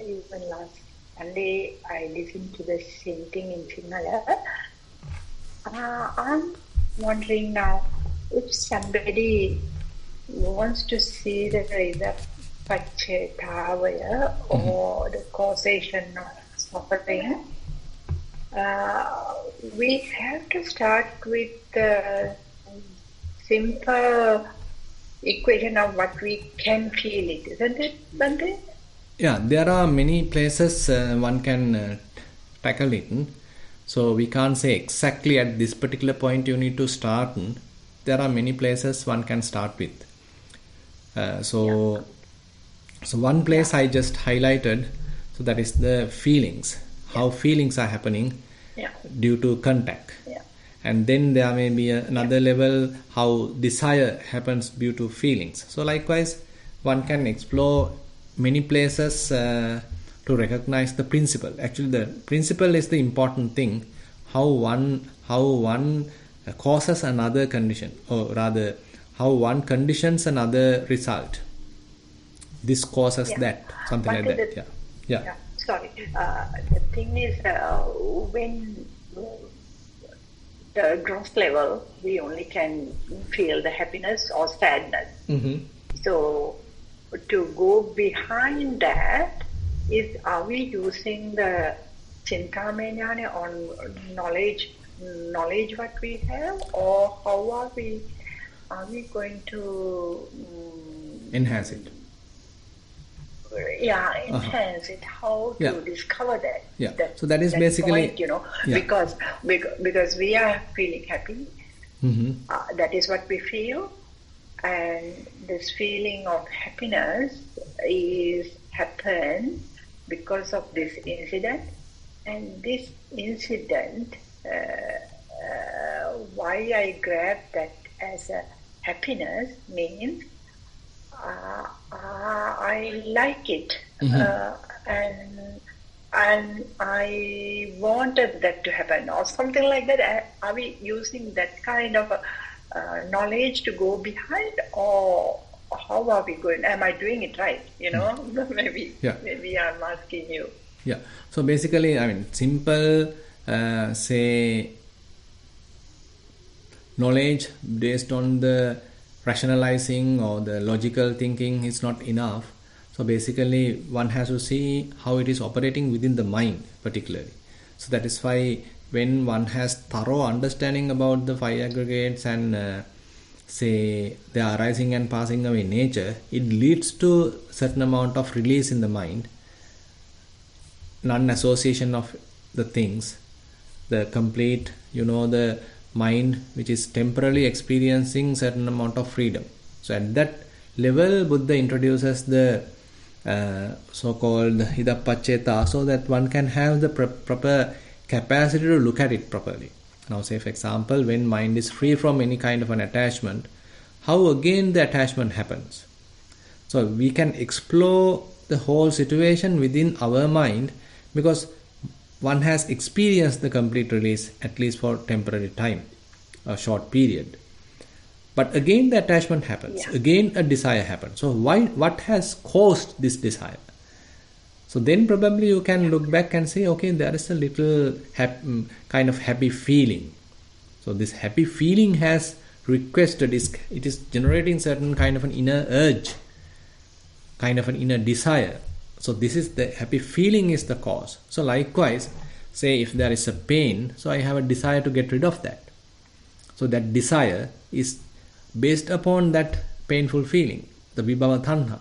even last Sunday I listened to the same thing in Sinhala. I'm wondering now, if somebody wants to see the either Pachetavaya or the causation of suffering, we have to start with the simple equation of what we can feel it, isn't it, Bhante? Yeah, there are many places one can tackle it. So we can't say exactly at this particular point you need to start. There are many places one can start with. So one place I just highlighted, so that is the feelings, how feelings are happening due to contact. And then there may be another level, how desire happens due to feelings. So likewise, one can explore many places to recognize the principle. Actually, the principle is the important thing, how one causes another condition, or rather, how one conditions another result. This causes that, something but like that. Sorry, the thing is, when the gross level, we only can feel the happiness or sadness. So, to go behind that, are we using the Chintamanyana on knowledge what we have, or how are we going to enhance it? enhance it, how to discover that. Yeah. So that is basically point, because we are feeling happy. That is what we feel, and this feeling of happiness is happened because of this incident, and this incident, why I grab that as a happiness means I like it, and I wanted that to happen, or something like that. Are we using that kind of knowledge to go behind, or how are we going? Am I doing it right? Maybe I'm asking you. Yeah. So basically, I mean, simple, say, knowledge based on the rationalizing or the logical thinking is not enough. So basically, one has to see how it is operating within the mind, particularly. So that is why when one has thorough understanding about the five aggregates and say the arising and passing away nature, it leads to certain amount of release in the mind, non-association of the things, the complete, the mind which is temporarily experiencing certain amount of freedom. So at that level, Buddha introduces the so-called Hidappaccheta, so that one can have the proper capacity to look at it properly. Now say for example, when mind is free from any kind of an attachment, how again the attachment happens. So we can explore the whole situation within our mind, because one has experienced the complete release, at least for temporary time, a short period. But again the attachment happens, again a desire happens. So what has caused this desire? So then probably you can look back and say, okay, there is a little kind of happy feeling. So this happy feeling has requested, it is generating certain kind of an inner urge, kind of an inner desire. So this is the happy feeling is the cause. So likewise, say if there is a pain, so I have a desire to get rid of that. So that desire is based upon that painful feeling, the vibhava tanha.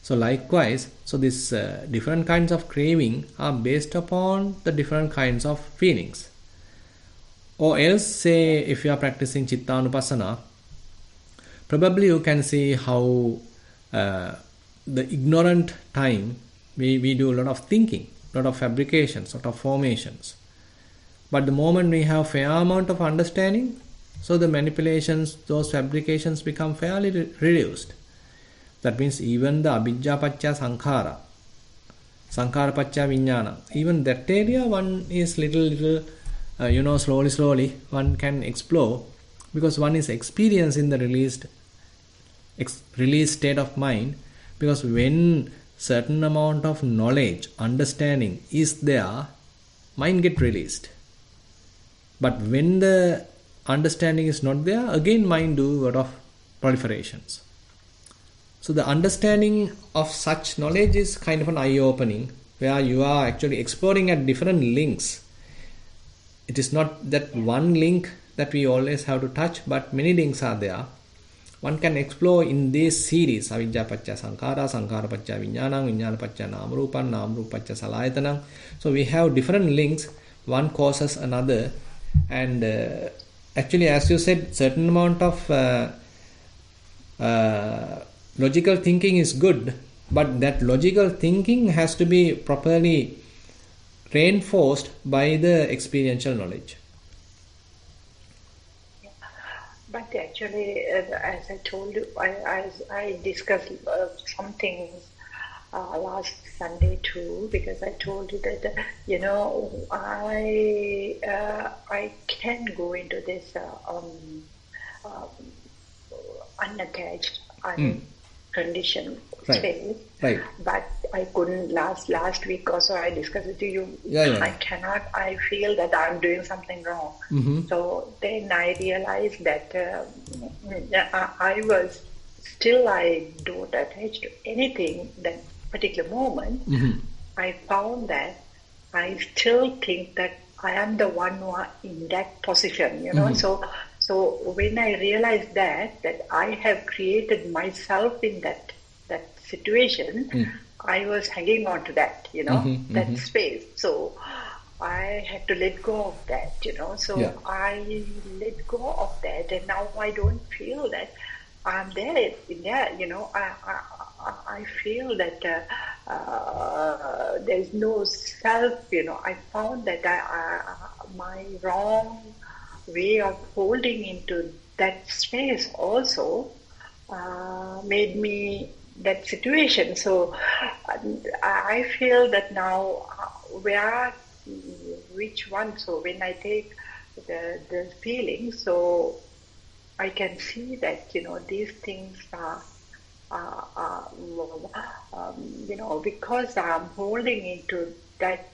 So likewise, so these different kinds of craving are based upon the different kinds of feelings. Or else, say if you are practicing Chittanupassana, probably you can see how the ignorant time, we do a lot of thinking, a lot of fabrications, a lot of formations. But the moment we have fair amount of understanding, so the manipulations, those fabrications become fairly reduced. That means even the abhijja paccaya sankhara, sankhara paccaya vijnana, even that area one is little, slowly one can explore, because one is experiencing the released state of mind. Because when certain amount of knowledge, understanding is there, mind get released. But when the understanding is not there, again mind do a lot of proliferations. So the understanding of such knowledge is kind of an eye-opening, where you are actually exploring at different links. It is not that one link that we always have to touch, but many links are there. One can explore in this series, avijja paccaya sankhara, sankhara paccaya vijnana, vijnana paccaya namarupa, namarupa paccaya salayatanam. So we have different links, one causes another, and actually, as you said, certain amount of logical thinking is good, but that logical thinking has to be properly reinforced by the experiential knowledge. But actually, as I told you, I discussed some things last Sunday too, because I told you that I can go into this unattached, unconditioned space, right. But I couldn't last week also I discussed it to you. I cannot, I feel that I'm doing something wrong. So then I realized that I don't attach to anything that particular moment. I found that I still think that I am the one who are in that position, So when I realized that I have created myself in that situation, I was hanging on to that, that space. So I had to let go of that, So I let go of that, and now I don't feel that I'm there in that, I feel that there's no self, I found that my wrong way of holding into that space also made me that situation. So I feel that now which one, so when I take the feeling, so I can see that, these things are because I'm holding into that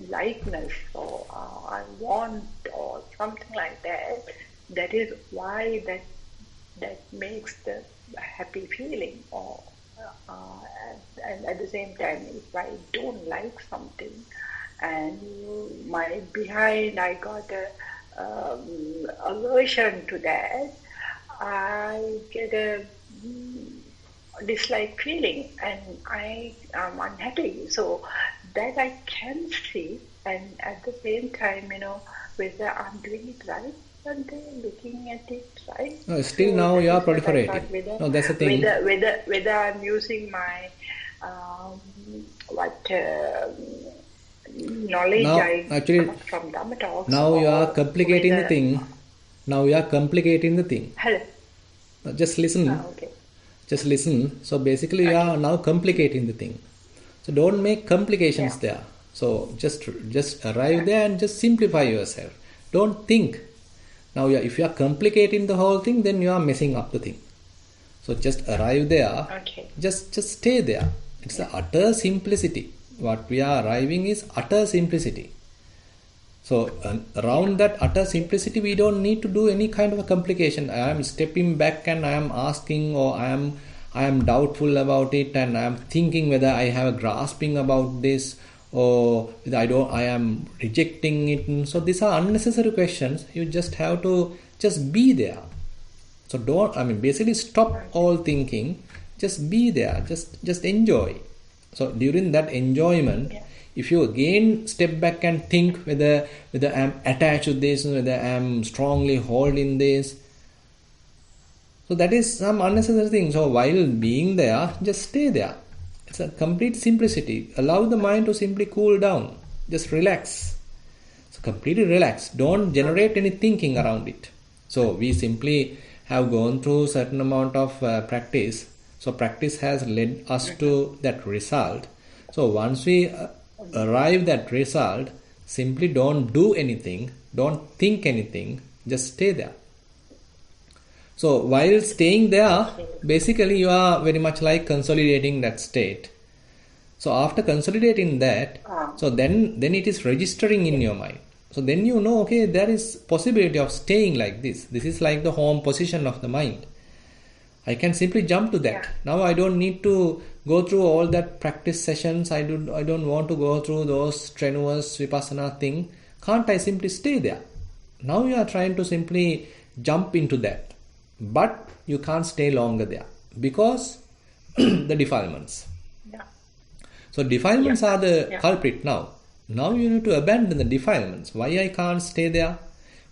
likeness, or I want, or something like that, that is why that makes the happy feeling, or and at the same time, if I don't like something, and behind I got a aversion to that, I get a dislike feeling, and I am unhappy. So that I can see, and at the same time, whether I'm doing it right, and then looking at it right. No, still so now you are proliferating. No, that's the thing. Whether I'm using my knowledge now, I actually, got from Dhamma talks. Now you are complicating the thing. Now you are complicating the thing. Hello. Just listen. Okay. Just listen. So basically you are now complicating the thing. So don't make complications there. So just arrive there and just simplify yourself. Don't think. Now if you are complicating the whole thing, then you are messing up the thing. So just arrive there. Okay. Just stay there. It's the utter simplicity. What we are arriving is utter simplicity. So around that utter simplicity, we don't need to do any kind of a complication. I am stepping back and I am asking, or I am doubtful about it, and I am thinking whether I have a grasping about this, or I am rejecting it. So these are unnecessary questions. You just have to just be there. So basically stop all thinking. Just be there. Just enjoy. So during that enjoyment, if you again step back and think whether I am attached to this, whether I am strongly holding this, so that is some unnecessary thing. So while being there, just stay there. It's a complete simplicity. Allow the mind to simply cool down. Just relax. So completely relax. Don't generate any thinking around it. So we simply have gone through certain amount of practice. So practice has led us to that result. So once we arrive that result, simply don't do anything, don't think anything, just stay there. So while staying there, basically you are very much like consolidating that state. So after consolidating that, so then it is registering in your mind. So then you know, okay, there is possibility of staying like this. This is like the home position of the mind. I can simply jump to that. Now I don't need to go through all that practice sessions. I don't want to go through those strenuous vipassana thing. Can't I simply stay there? Now you are trying to simply jump into that. But you can't stay longer there because the defilements. So defilements are the culprit now. Now you need to abandon the defilements. Why I can't stay there?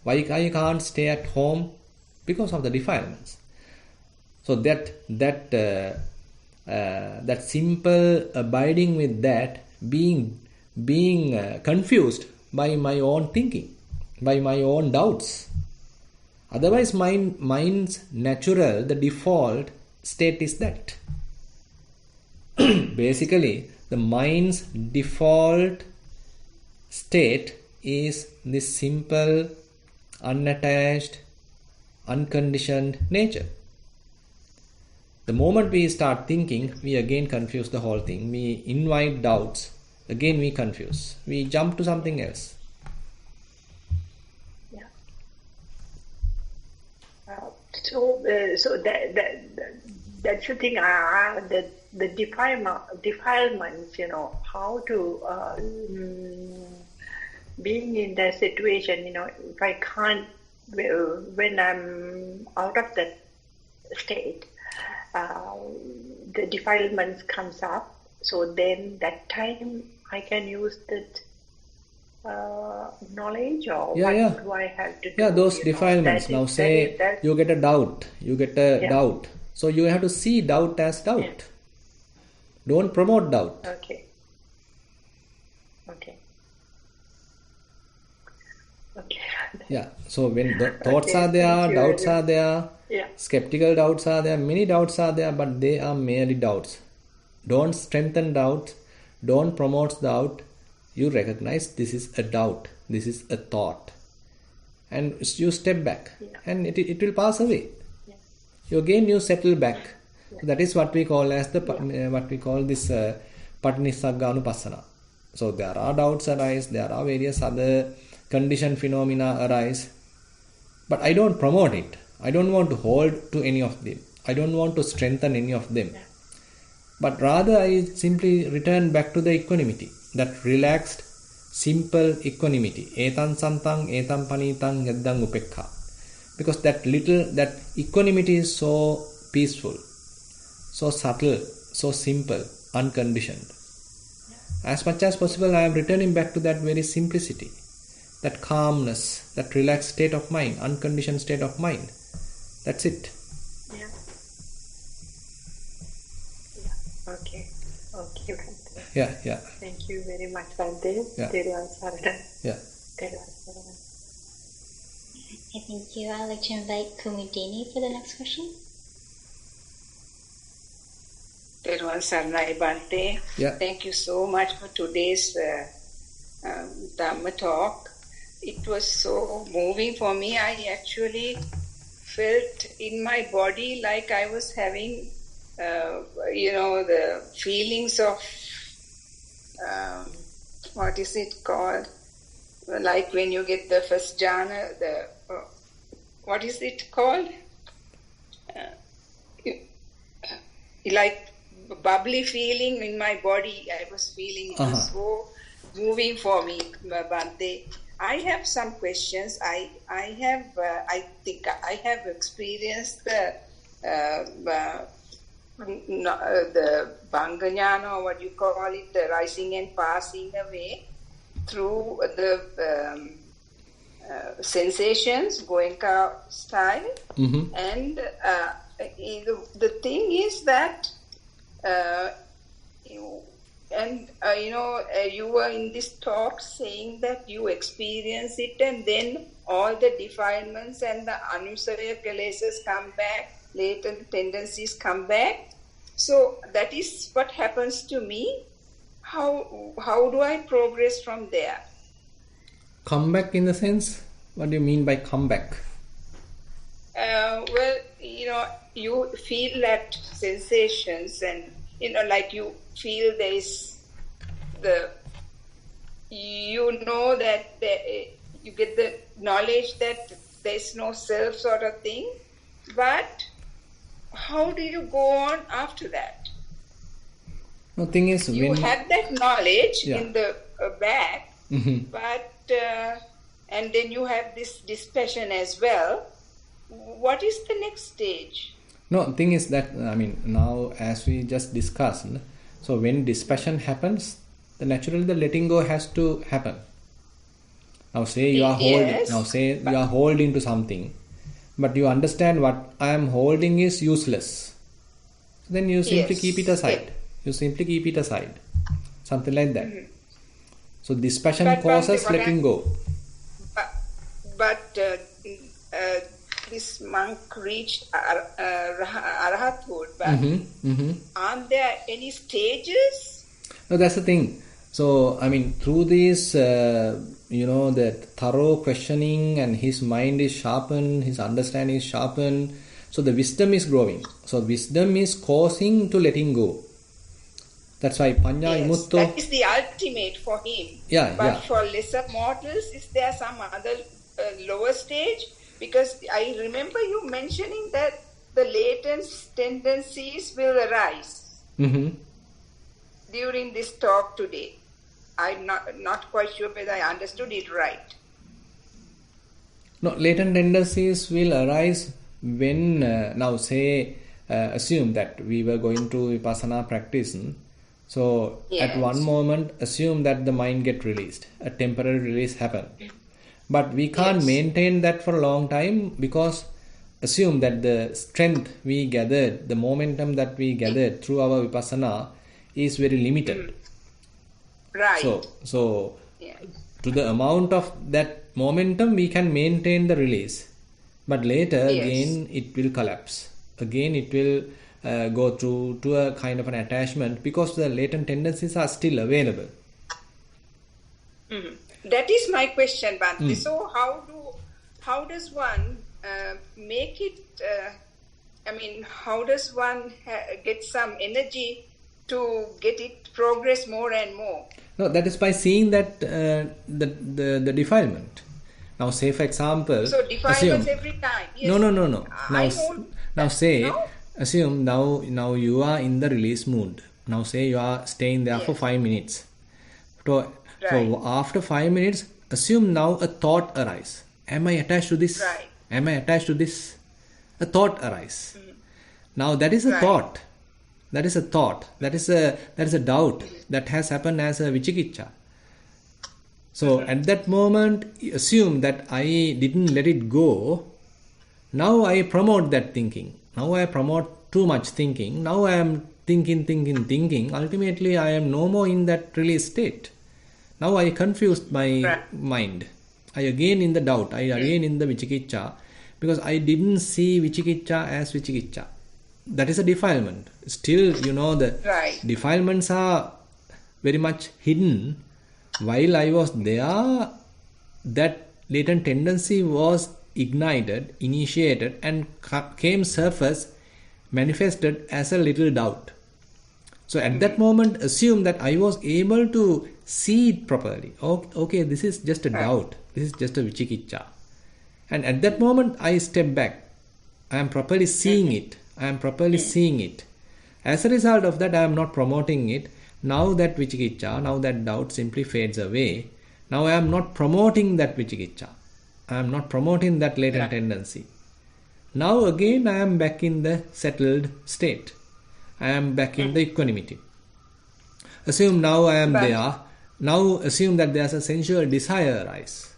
Why I can't stay at home? Because of the defilements. So that simple abiding with that, being confused by my own thinking, by my own doubts. Otherwise, mind's natural, the default state is that. Basically, the mind's default state is this simple, unattached, unconditioned nature. The moment we start thinking, we again confuse the whole thing. We invite doubts. Again we confuse. We jump to something else. Yeah. So that's the thing. The defilements. How to being in that situation. If I can't, when I'm out of that state. The defilements comes up, So then that time I can use that knowledge, or what do I have to do? Yeah, those defilements. Now say you get a doubt. You get a doubt. So you have to see doubt as doubt. Yeah. Don't promote doubt. Okay. Yeah. So when the thoughts are there, doubts are there, skeptical doubts are there, many doubts are there, but they are merely doubts. Don't strengthen doubt. Don't promote doubt. You recognize this is a doubt. This is a thought. And you step back. And it will pass away. Again you settle back. So that is what we call as what we call this Patinissagganupassana. So there are doubts arise. There are various other conditioned phenomena arise. But I don't promote it. I don't want to hold to any of them. I don't want to strengthen any of them. But rather I simply return back to the equanimity. That relaxed, simple equanimity. Etan santang, etan panitang, yaddang upekha. Because that equanimity is so peaceful, so subtle, so simple, unconditioned. As much as possible, I am returning back to that very simplicity, that calmness, that relaxed state of mind, unconditioned state of mind. That's it. Okay. Yeah. Thank you very much, Bhante. Yeah. Thank you. I'd like to invite Kumudini for the next question. Thero Saranai Bhante. Yeah. Thank you so much for today's Dhamma talk. It was so moving for me. I actually felt in my body like I was having, the feelings of, what is it called? Like when you get the first jhana, what is it called? Like bubbly feeling in my body. I was feeling it was so moving for me, Bhante. I have some questions. I think I have experienced the Bhanganyana, or what you call it, the rising and passing away through the sensations, Goenka style. Mm-hmm. And the thing is that you were in this talk saying that you experience it, and then all the defilements and the anusaya kilesas come back, latent tendencies come back. So that is what happens to me. How do I progress from there? Come back in the sense? What do you mean by come back? Well, you feel that sensations, and like you feel there is that you get the knowledge that there is no self sort of thing. But how do you go on after that? The thing is, you had that knowledge in the back, mm-hmm. but and then you have this dispassion as well. What is the next stage? No, the thing is that, now as we just discussed, so when dispassion happens, naturally the letting go has to happen. Now say you are holding, you are holding to something, but you understand what I am holding is useless. Then you simply keep it aside. You simply keep it aside. Something like that. Mm-hmm. So dispassion causes letting go. But this monk reached Arahathood, but aren't there any stages? No, that's the thing. So, through this, the thorough questioning, and his mind is sharpened, his understanding is sharpened, so the wisdom is growing. So, wisdom is causing to letting go. That's why Panya Imutto... that is the ultimate for him. But for lesser mortals, is there some other lower stage? Because I remember you mentioning that the latent tendencies will arise during this talk today. I'm not quite sure whether I understood it right. No, latent tendencies will arise when, assume that we were going to Vipassana practice. So at one Yes. moment, assume that the mind get released, a temporary release happen. But we can't Yes. maintain that for a long time, because assume that the strength we gathered, the momentum that we gathered through our vipassana is very limited. Right. So Yes. to the amount of that momentum we can maintain the release, but later Yes. again it will collapse. Again it will go through to a kind of an attachment, because the latent tendencies are still available. That is my question, Bhante. So how does one make it, how does one get some energy to get it progress more and more? No, that is by seeing that the defilement. Now say for example, So defilements every time. Yes. No. Now say, No? assume now you are in the release mood. Now say you are staying there for 5 minutes. So after 5 minutes, assume now a thought arise. Am I attached to this? Right. Am I attached to this? A thought arise. Now that is a thought. That is a thought. That is a doubt that has happened as a vichikiccha. So at that moment, assume that I didn't let it go. Now I promote that thinking. Now I promote too much thinking. Now I am thinking. Ultimately, I am no more in that release state. Now I confused my mind. I again in the doubt. I again in the vichikiccha, because I didn't see vichikiccha as vichikiccha. That is a defilement. Still, the defilements are very much hidden. While I was there, that latent tendency was ignited, initiated, and came surface, manifested as a little doubt. So at that moment, assume that I was able to see it properly. Okay, this is just a doubt. This is just a vichikiccha. And at that moment, I step back. I am properly seeing it. As a result of that, I am not promoting it. Now that vichikiccha, now that doubt simply fades away. Now I am not promoting that vichikiccha. I am not promoting that latent tendency. Now again I am back in the settled state. I am back in the equanimity. Assume now I am there. Now assume that there is a sensual desire arise.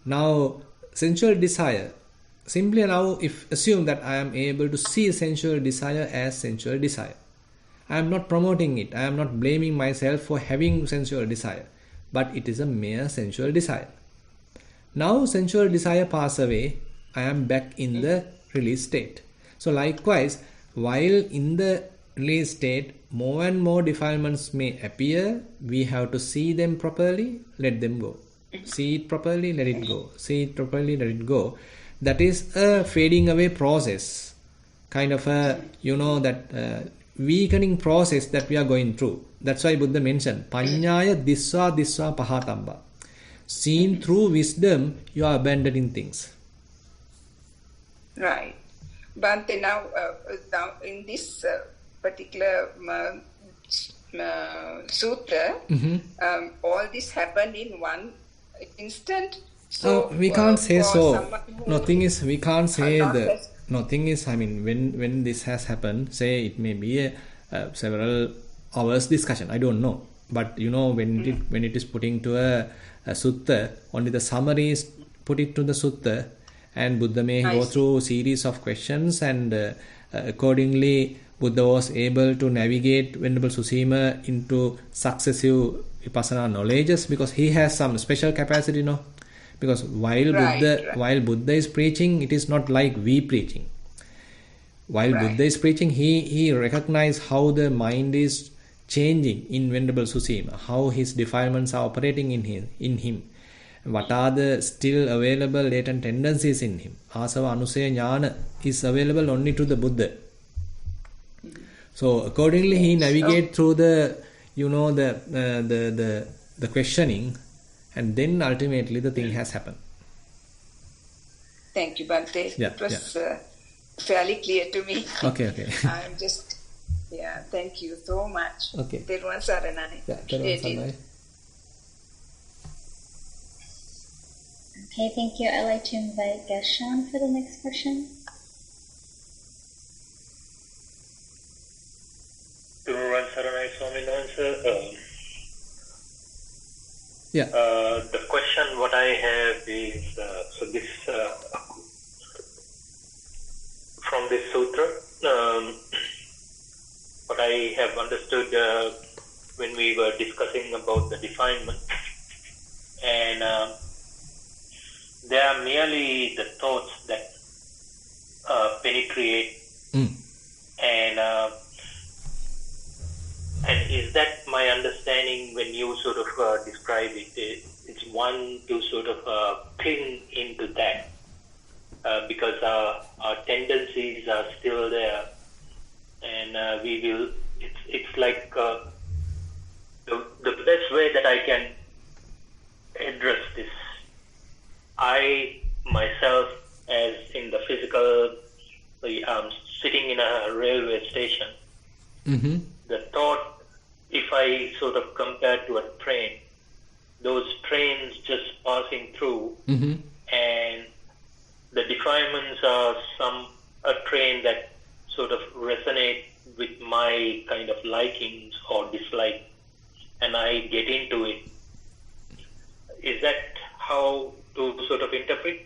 Now sensual desire. Simply now if assume that I am able to see sensual desire as sensual desire. I am not promoting it. I am not blaming myself for having sensual desire. But it is a mere sensual desire. Now sensual desire pass away. I am back in the release state. So likewise, while in the release state, more and more defilements may appear. We have to see them properly, let them go. See it properly, let it go. See it properly, let it go. That is a fading away process. Kind of a, that weakening process that we are going through. That's why Buddha mentioned, Panyaya diswa pahatamba. Seen through wisdom, you are abandoning things. Right. But now in this particular sutta, all this happened in one instant. So we can't say so. Nothing is we can't say the. Nothing is. I mean, when this has happened, say it may be a several hours discussion. I don't know, but when it is put into a sutta, only the summary is put it to the sutta, and Buddha may go through a series of questions, and accordingly Buddha was able to navigate Venerable Susima into successive vipassana knowledges, because he has some special capacity, because while Buddha is preaching, it is not like we preaching. While Buddha is preaching, he recognized how the mind is changing in Venerable Susima, how his defilements are operating in him. What are the still available latent tendencies in him? Asava Anusaya Jnana is available only to the Buddha. So accordingly, he navigates through the questioning, and then ultimately the thing has happened. Thank you, Bhante. It was fairly clear to me. Okay. I'm just, thank you so much. Okay. Thero Saranai. Thero Saranai. Okay, thank you. I'd like to invite Geshan for the next question. Thero Saranai, answer. Yeah. The question what I have is, so this, from this sutra, what I have understood when we were discussing about the defilement, and they are merely the thoughts that penetrate, and is that my understanding when you sort of describe it? It's one to sort of cling into that because our tendencies are still there, and we will. It's like the best way that I can address this. I myself, as in the physical, sitting in a railway station. The thought, if I sort of compare to a train, those trains just passing through, and the defilements are a train that sort of resonate with my kind of likings or dislike, and I get into it. Is that how to sort of interpret?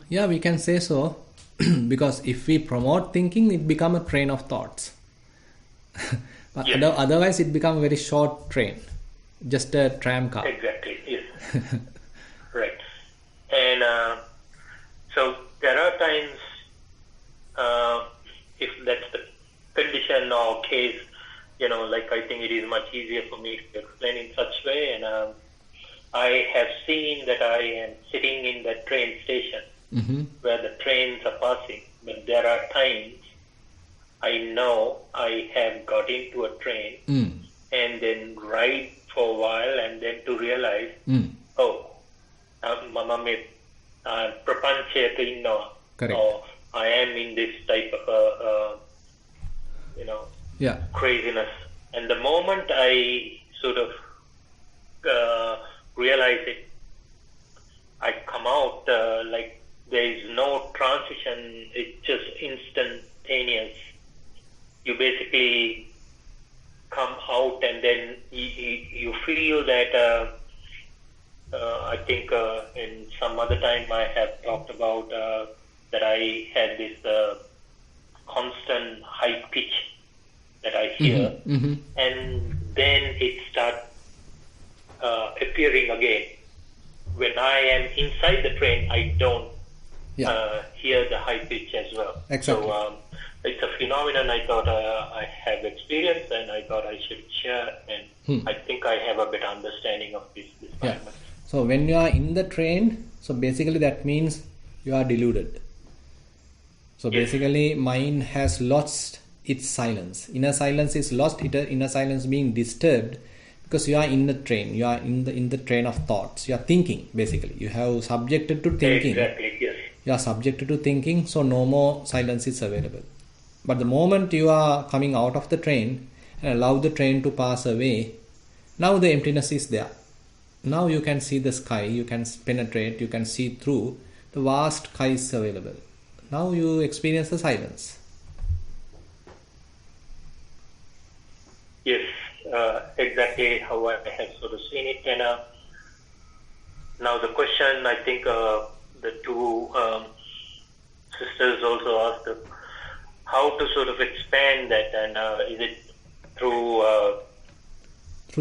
Yeah, we can say so. Because if we promote thinking, it becomes a train of thoughts. But Yes. Otherwise, it becomes a very short train, just a tram car. Exactly, yes. Right. And so there are times, if that's the condition or case, like I think it is much easier for me to explain in such way. And I have seen that I am sitting in the train station where the trains are passing, but there are times I know I have got into a train and then ride for a while, and then to realize, prapanchayaka innawa, or I am in this type of craziness. And the moment I sort of realize it, I come out like there is no transition, it's just instantaneous. You basically come out, and then you feel that I think in some other time I have talked about that I had this constant high pitch that I hear, and then it starts appearing again. When I am inside the train, I don't hear the high pitch as well. Exactly. So it's a phenomenon I thought I have experienced, and I thought I should share, and I think I have a better understanding of this phenomenon. So when you are in the train, so basically that means you are deluded. So basically mind has lost its silence. Inner silence is lost, inner silence being disturbed, because you are in the train, you are in the train of thoughts, you are thinking basically, you have subjected to thinking. Exactly, yes. You are subjected to thinking, so no more silence is available. But the moment you are coming out of the train and allow the train to pass away, now the emptiness is there. Now you can see the sky, you can penetrate, you can see through, the vast sky is available. Now you experience the silence. Yes, exactly how I have sort of seen it. And now the question, I think the two sisters also asked how to sort of expand that, and is it through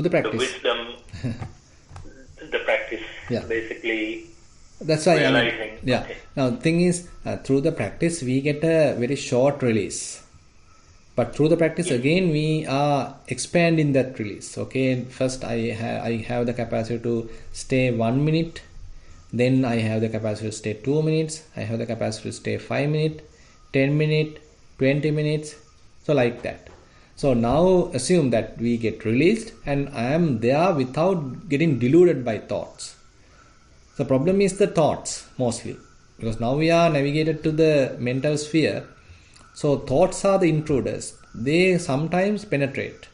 the practice, the wisdom, the practice, basically. That's why realizing. Okay. Now the thing is, through the practice we get a very short release. But through the practice again we are expanding that release. Okay, first I have the capacity to stay 1 minute, then I have the capacity to stay 2 minutes, I have the capacity to stay 5 minutes, 10 minutes, 20 minutes, so like that. So now assume that we get released and I am there without getting deluded by thoughts. The problem is the thoughts mostly, because now we are navigated to the mental sphere. So thoughts are the intruders. They sometimes penetrate.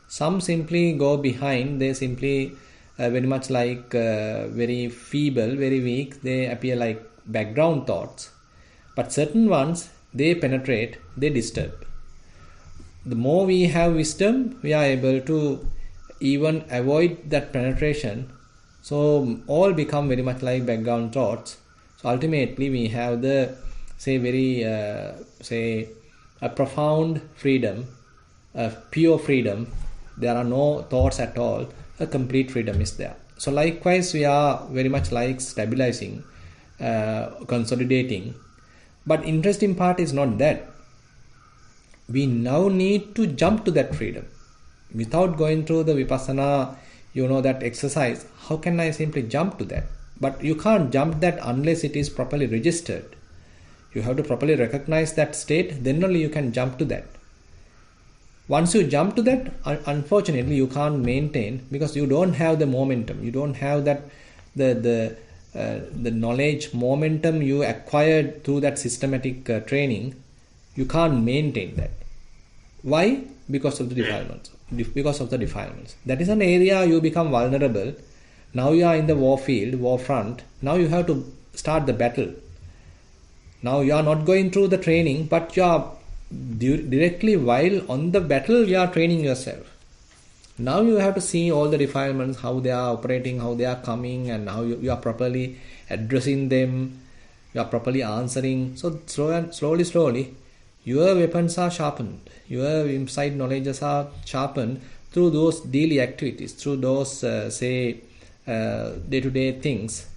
Some simply go behind. They simply very much like very feeble, very weak. They appear like background thoughts. But certain ones, they penetrate, they disturb. the more we have wisdom, we are able to even avoid that penetration. So all become very much like background thoughts. So ultimately we have the a profound freedom, a pure freedom. There are no thoughts at all. A complete freedom is there. So likewise we are very much like stabilizing, consolidating. But interesting part is not that. We now need to jump to that freedom. Without going through the vipassana, that exercise, how can I simply jump to that? But you can't jump that unless it is properly registered. You have to properly recognize that state, then only you can jump to that. Once you jump to that, unfortunately you can't maintain, because you don't have the momentum. You don't have that the knowledge momentum you acquired through that systematic training. You can't maintain that. Why? Because of the defilements. That is an area you become vulnerable. Now you are in the war field, war front. Now you have to start the battle. Now you are not going through the training, but you are directly while on the battle, you are training yourself. Now you have to see all the defilements, how they are operating, how they are coming, and how you are properly addressing them. You are properly answering. So slowly, your weapons are sharpened. Your insight knowledges are sharpened through those daily activities, through those, day-to-day things.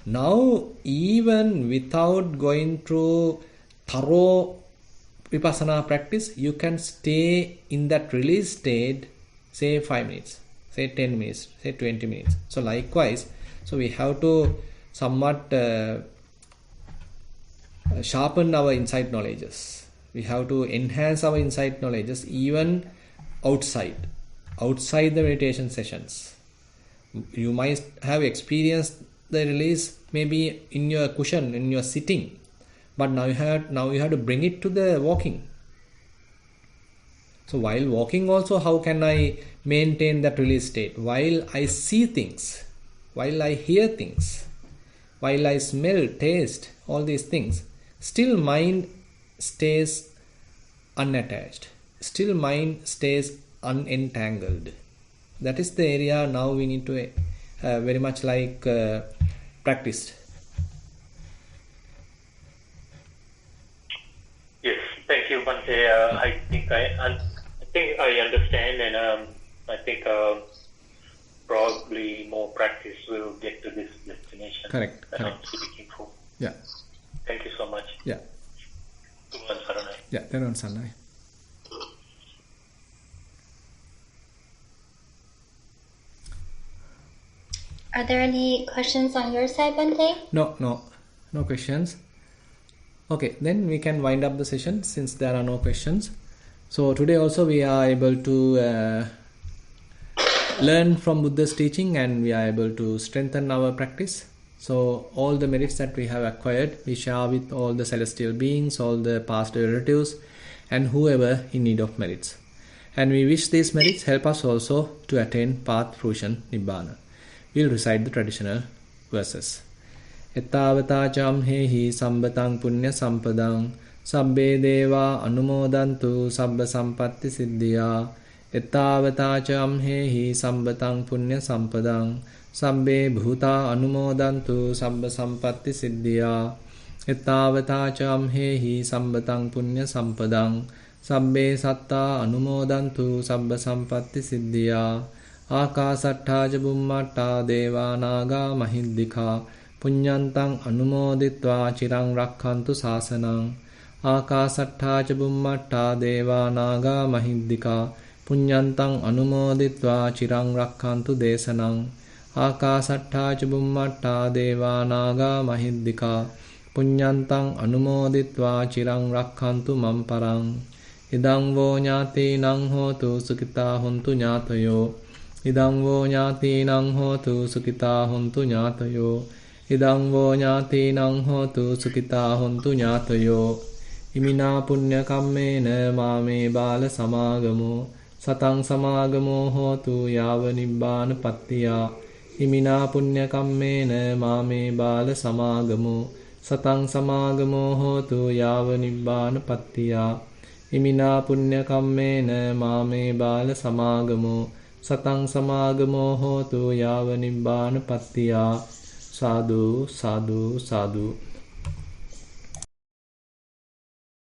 Now, even without going through thorough vipassana practice, you can stay in that release state, say 5 minutes, say 10 minutes, say 20 minutes. So likewise, so we have to somewhat sharpen our insight knowledges. We have to enhance our insight knowledges even outside the meditation sessions. You might have experienced the release maybe in your cushion, in your sitting, but now you have to bring it to the walking. So while walking also, how can I maintain that release state? While I see things, while I hear things, while I smell, taste, all these things, still mind stays unattached. Still mind stays unentangled. That is the area now we need to very much like practice. Yes, thank you, Bhante. I think I understand, and I think probably more practice will get to this destination. Correct. I'm seeking for. Yeah. Thank you so much. Yeah. Nissarana. Yeah, Thero and Sanai. Are there any questions on your side, Bhante? No questions. Okay, then we can wind up the session since there are no questions. So today also we are able to learn from Buddha's teaching, and we are able to strengthen our practice. So all the merits that we have acquired, we share with all the celestial beings, all the past relatives, and whoever in need of merits. And we wish these merits help us also to attain path fruition nibbana. We'll recite the traditional verses. Ettavata hehi sambatang punya sampadang sabbe deva anumodantu sabba sampatti siddhya. Ettavata hehi sambatang punya sampadang sabbe bhuta anumodantu sabba sampatti siddhya. Ettavata hehi sambatang punya sampadang sabbe satta anumodantu sabba sampatti siddhya. Akasattha ca bummatta deva naga mahiddika punyantang anumoditva chirang rakkhantu sasanang. Akasattha ca bummatta deva naga mahiddika punyantang anumoditva chirang rakkhantu desanang. Akasattha ca bummatta deva naga mahiddika punyantang anumoditva chirang rakkhantu mamparang. Idang vo ñātīnaṃ hotu sukitā hontu ñātayo. Idang vo ñātīnaṃ hotu sukitā hontu ñātayo. Idang vo ñātīnaṃ hotu sukitā hontu ñātayo. Imina punya kammena māme bāla samāgamo satang samāgamo hotu yāva nibbāna pattiya. Imina punya kammena māme bāla samāgamo satang samāgamo hotu yāva nibbāna pattiya. ඉමිනා පුඤ්ඤ කම්මේන මාමේ බාල සමාගමෝ සතං සමාගමෝ හෝතු යාව නිබ්බාන පත්තියා සාදු සාදු සාදු